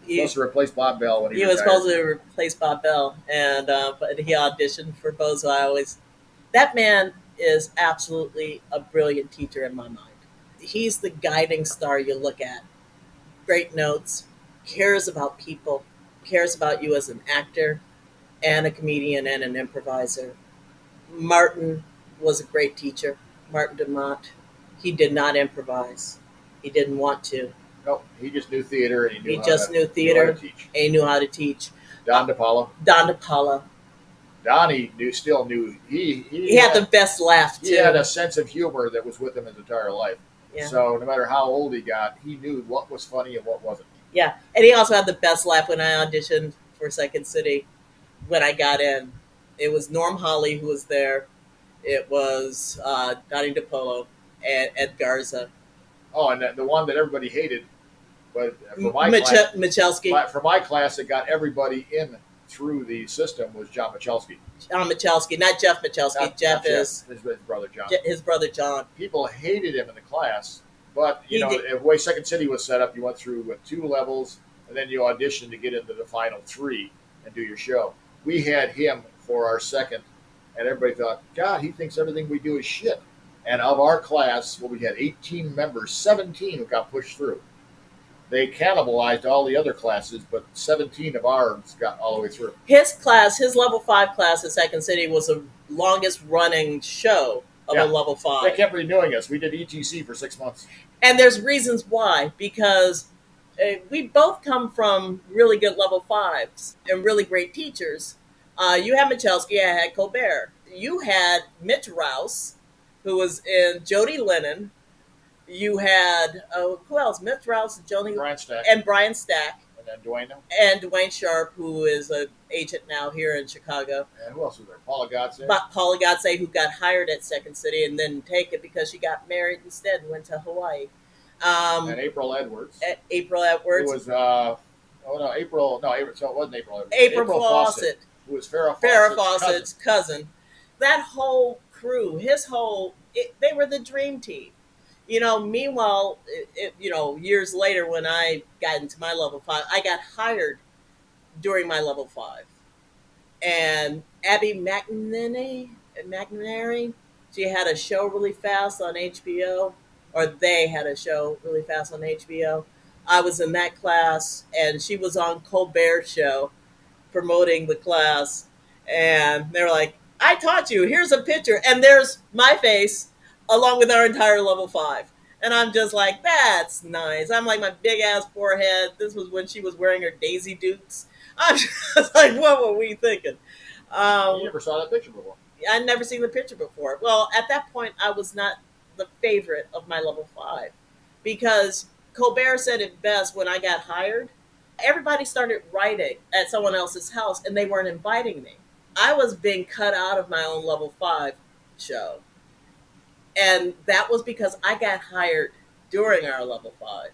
Supposed to replace Bob Bell when he was retired. supposed to replace Bob Bell, and but he auditioned for Bozo. That man is absolutely a brilliant teacher in my mind. He's the guiding star you look at. Great notes, cares about people, cares about you as an actor and a comedian and an improviser. Martin was a great teacher. Martin DeMott. He did not improvise. He didn't want to. Nope, he just knew theater and He just knew theater how to teach. and he knew how to teach. Don DePaula. Donnie still knew. He had the best laugh, too. He had a sense of humor that was with him his entire life. Yeah. So no matter how old he got, he knew what was funny and what wasn't. Yeah, and he also had the best laugh when I auditioned for Second City. When I got in, it was Norm Hawley who was there. It was Donnie DePolo and Ed Garza. Oh, and the one that everybody hated, but for my Michalski. For my class, it got everybody in through the system was John Michalski. John Michalski, not Jeff Michalski. Jeff is his brother John. His brother John. People hated him in the class, but the way Second City was set up, you went through with 2 levels, and then you auditioned to get into the final 3 and do your show. We had him for our second, and everybody thought, God, he thinks everything we do is shit. And of our class, we had 18 members, 17 who got pushed through. They cannibalized all the other classes, but 17 of ours got all the way through. His class, his level 5 class at Second City was the longest running show of a level 5. They kept renewing us. We did ETC for 6 months. And there's reasons why, because we both come from really good level 5s and really great teachers. You had Michalski, I had Colbert. You had Mitch Rouse, who was in Jody Lennon. You had, who else? Mitch Rouse, Brian Stack. And Dwayne. And Dwayne Sharp, who is an agent now here in Chicago. And who else was there? Paula Godse. Paula Godse, who got hired at Second City and then take it because she got married instead and went to Hawaii. And April Edwards. April Edwards. Who was, April, so it wasn't April Edwards. April Fawcett. Who was Farrah Fawcett's cousin. That whole crew, they were the dream team. Meanwhile, years later when I got into my level 5, I got hired during my level 5. And Abby McNary, she had a show really fast on HBO, or they had a show really fast on HBO. I was in that class, and she was on Colbert's show promoting the class, and they were like, "I taught you. Here's a picture," and there's my face along with our entire level 5. And I'm just like, that's nice. I'm like, my big ass forehead. This was when she was wearing her Daisy Dukes. I'm just like, what were we thinking? You never saw that picture before. I'd never seen the picture before. Well, at that point, I was not the favorite of my level 5 because Colbert said it best when I got hired. Everybody started writing at someone else's house and they weren't inviting me. I was being cut out of my own level 5 show. And that was because I got hired during our level 5.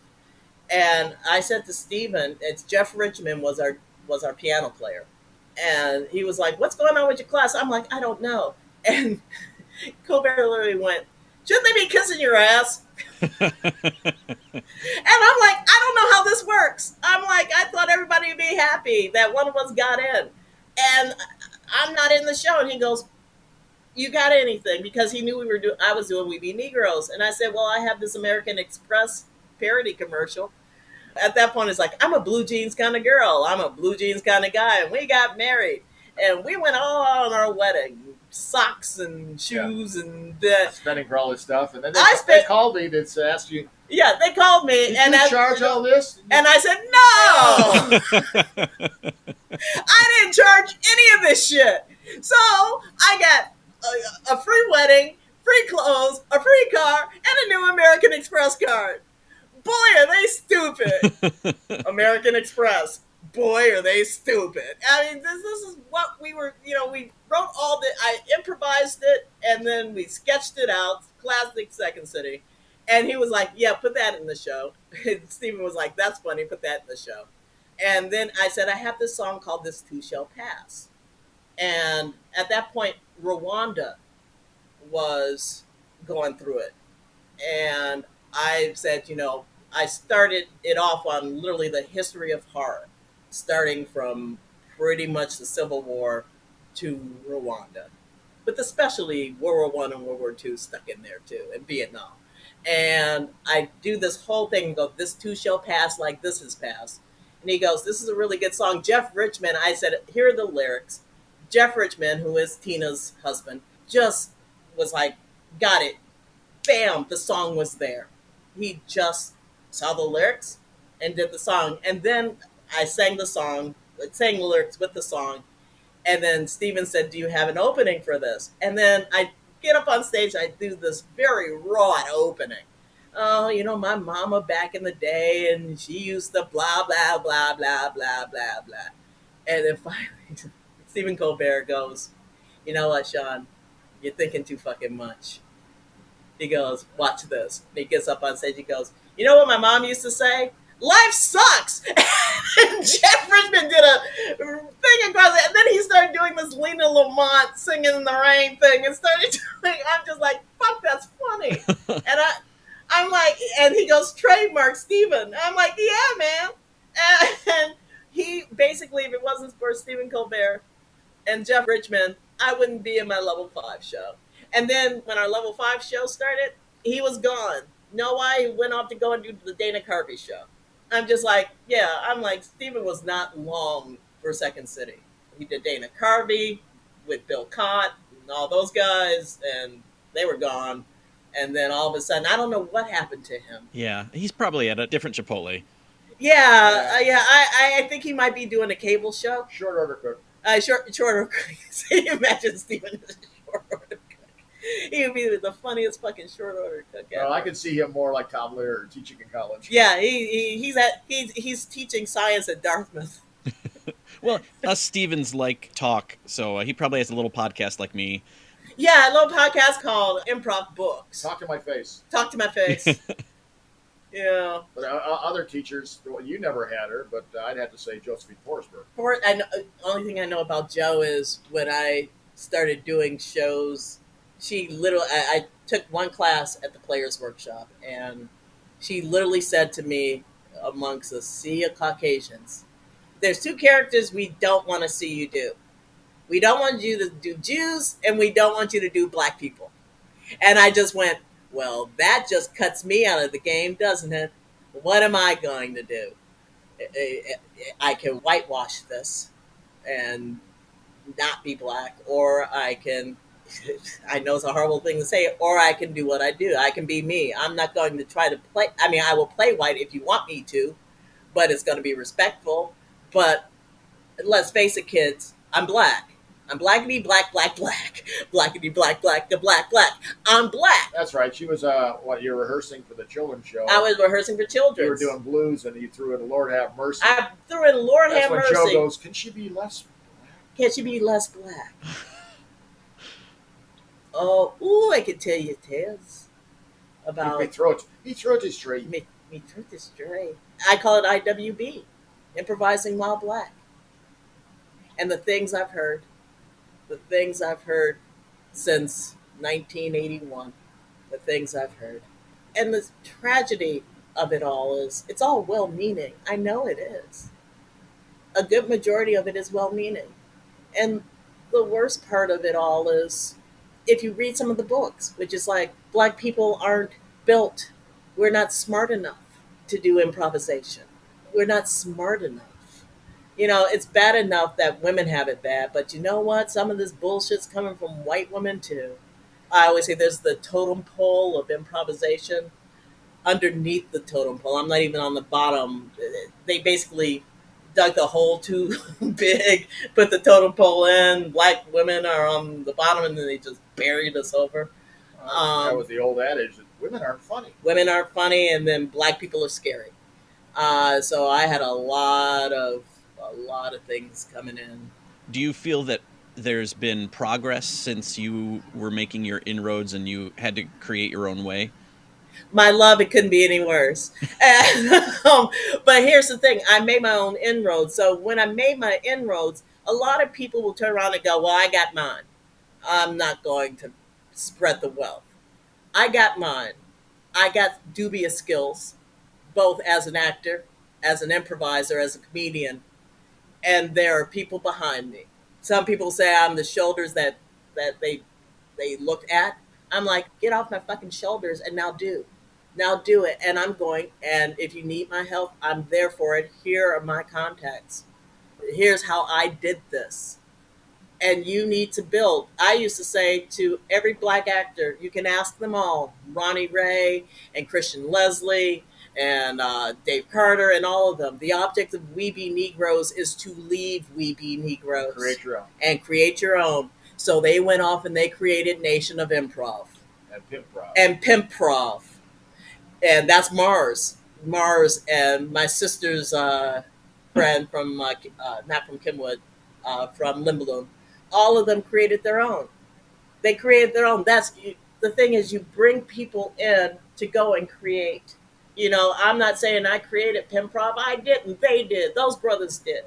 And I said to Steven, it's Jeff Richmond was our piano player. And he was like, "What's going on with your class?" I'm like, "I don't know." And Colbert literally went, "Shouldn't they be kissing your ass?" And I'm like, "I don't know how this works." I'm like, "I thought everybody would be happy that one of us got in. And I'm not in the show." And he goes, "You got anything?" Because he knew I was doing We Be Negroes. And I said, "Well, I have this American Express parody commercial." At that point, it's like, I'm a blue jeans kind of girl. I'm a blue jeans kind of guy. And we got married. And we went all out on our wedding. Socks and shoes and spending for all this stuff. And then they called me to ask you. Yeah, they called me. Did you charge all this? And I said, no. I didn't charge any of this shit. So I got a free wedding, free clothes, a free car, and a new American Express card. Boy, are they stupid. American Express. Boy, are they stupid. I mean, this is what we were, we wrote I improvised it, and then we sketched it out. Classic Second City. And he was like, "Yeah, put that in the show." And Steven was like, "That's funny, put that in the show." And then I said, "I have this song called This Too Shall Pass." And at that point, Rwanda was going through it. And I said, I started it off on literally the history of horror, starting from pretty much the Civil War to Rwanda, with especially World War I and World War II stuck in there too, and Vietnam. And I do this whole thing and go, "This too shall pass like this has passed." And he goes, "This is a really good song." Jeff Richmond, I said, "Here are the lyrics." Jeff Richmond, who is Tina's husband, just was like, got it. Bam, the song was there. He just saw the lyrics and did the song. And then I sang the lyrics with the song. And then Steven said, "Do you have an opening for this?" And then I get up on stage, I do this very raw opening. "Oh, my mama back in the day, and she used to blah, blah, blah, blah, blah, blah, blah." And then finally, Stephen Colbert goes, "You know what, Shaun? You're thinking too fucking much." He goes, "Watch this." And he gets up on stage. He goes, "You know what my mom used to say? Life sucks." And Jeff Richmond did a thing across it. And then he started doing this Lena Lamont Singing in the Rain thing and started doing, I'm just like, fuck, that's funny. And I'm like, and he goes, "Trademark Steven." I'm like, "Yeah, man." And he basically, if it wasn't for Stephen Colbert and Jeff Richmond, I wouldn't be in my level 5 show. And then when our level 5 show started, he was gone. Know why? He went off to go and do the Dana Carvey show. I'm just like, yeah, I'm like, Steven was not long for Second City. He did Dana Carvey with Bill Cott and all those guys, and they were gone. And then all of a sudden, I don't know what happened to him. Yeah, he's probably at a different Chipotle. Yeah. I think he might be doing a cable show. Short order cook. Short order cook. So you imagine Steven as a short order cook. He would be the funniest fucking short order cook ever. Well, I could see him more like Tom Lehrer teaching in college. Yeah, he's teaching science at Dartmouth. Well, us Stevens like talk, so he probably has a little podcast like me. Yeah, a little podcast called Improv Books. Talk to my face. Talk to my face. Yeah. But other teachers, well, you never had her, but I'd have to say Josephine Forsberg. Only thing I know about Jo is when I started doing shows, She literally, I took one class at the Players Workshop, and she literally said to me, amongst a sea of Caucasians, there's two characters we don't want to see you do. We don't want you to do Jews, and we don't want you to do black people. And I just went, well, that just cuts me out of the game, doesn't it? What am I going to do? I can whitewash this and not be black, or I can, I know it's a horrible thing to say, or I can do what I do. I can be me. I'm not going to try to play. I mean, I will play white if you want me to, but it's going to be respectful. But let's face it, kids, I'm black. I'm blackity black, black, black. Blackity black, black, the black, black. I'm black. That's right. She was, you're rehearsing for the children's show. I was rehearsing for children. You were doing blues, and you threw in Lord Have Mercy. I threw in Lord That's Have when Mercy. Joe goes, can she be less black? Can she be less black? Oh, ooh, I can tell you tales about Me throat is straight. me through this straight. I call it IWB, improvising while black. And the things I've heard since 1981, the things I've heard. And the tragedy of it all is it's all well meaning. I know it is. A good majority of it is well meaning. And the worst part of it all is if you read some of the books, which is like black people aren't built, we're not smart enough to do improvisation. We're not smart enough. You know, it's bad enough that women have it bad, but you know what? Some of this bullshit's coming from white women too. I always say there's the totem pole of improvisation. Underneath the totem pole, I'm not even on the bottom. They basically dug the hole too big, put the totem pole in. Black women are on the bottom, and then they just buried us over. That was the old adage that women aren't funny. Women aren't funny, and then black people are scary. So I had a lot of things coming in. Do you feel that there's been progress since you were making your inroads and you had to create your own way? My love, it couldn't be any worse. And, but here's the thing: I made my own inroads. So when I made my inroads, a lot of people will turn around and go, "Well, I got mine. I'm not going to spread the wealth. I got mine. I got dubious skills, both as an actor, as an improviser, as a comedian, and there are people behind me. Some people say I'm the shoulders that they look at. I'm like, get off my fucking shoulders and now do it. And I'm going, and if you need my help, I'm there for it. Here are my contacts. Here's how I did this. And you need to build. I used to say to every black actor, you can ask them all, Ronnie Ray and Christian Leslie and Dave Carter and all of them. The object of We Be Negroes is to leave We Be Negroes. Create your own. And create your own. So they went off and they created Nation of Improv. And Pimpprov. Pimpprov. And that's Mars. Mars and my sister's friend from, not from Kenwood, from Limballoon. All of them created their own. They created their own. That's the thing is you bring people in to go and create. You know, I'm not saying I created Pimpprov. I didn't. They did. Those brothers did.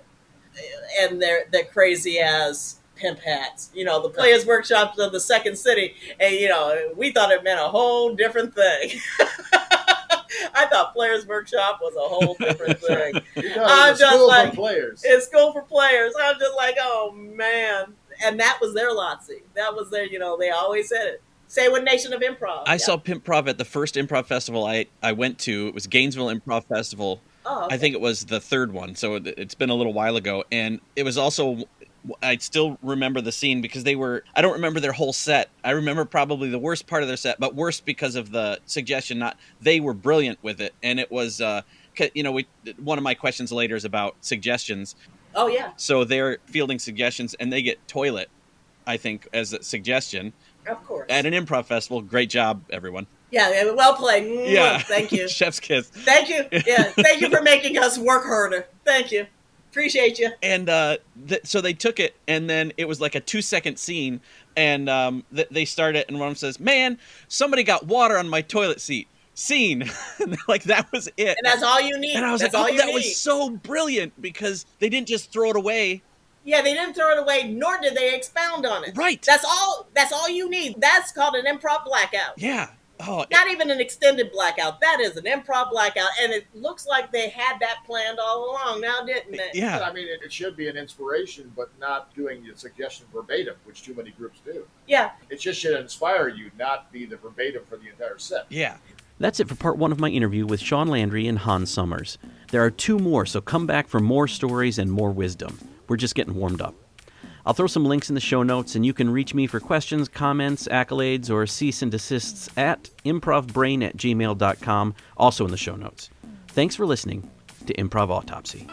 And they're crazy as pimp hats. You know, the Players Workshops of the Second City. And, you know, we thought it meant a whole different thing. I thought Players Workshop was a whole different thing. I'm just school like, for players. It's school for players. I'm just like, oh, man. And that was their Lotsie. That was their, you know, they always said it. Say what Nation of Improv. I saw Pimpprov at the first improv festival I went to. It was Gainesville Improv Festival. Oh, okay. I think it was the third one, so it's been a little while ago. And it was also, I still remember the scene because I don't remember their whole set. I remember probably the worst part of their set, but worse because of the suggestion. They were brilliant with it. And it was, you know, one of my questions later is about suggestions. Oh, yeah. So they're fielding suggestions and they get toilet, I think, as a suggestion. Of course. At an improv festival. Great job, everyone. Yeah, well played. Yeah. Thank you. Chef's kiss. Thank you. Yeah, thank you for making us work harder. Thank you. Appreciate you. And so they took it, and then it was like a 2-second scene, and they started, and one of them says, "Man, somebody got water on my toilet seat." Scene. Like, that was it. And that's all you need. And I was that's like, all oh, you that need. was so brilliant because they didn't just throw it away. Yeah, they didn't throw it away, nor did they expound on it. Right. That's all. That's all you need. That's called an improv blackout. Yeah. Oh, Not even an extended blackout. That is an improv blackout, and it looks like they had that planned all along. Now, didn't it? yeah. I mean, it should be an inspiration, but not doing the suggestion verbatim, which too many groups do. Yeah. It just should inspire you, not be the verbatim for the entire set. Yeah. That's it for part 1 of my interview with Shaun Landry and Hans Summers. There are 2 more, so come back for more stories and more wisdom. We're just getting warmed up. I'll throw some links in the show notes, and you can reach me for questions, comments, accolades, or cease and desists at improvbrain@gmail.com, also in the show notes. Thanks for listening to Improv Autopsy.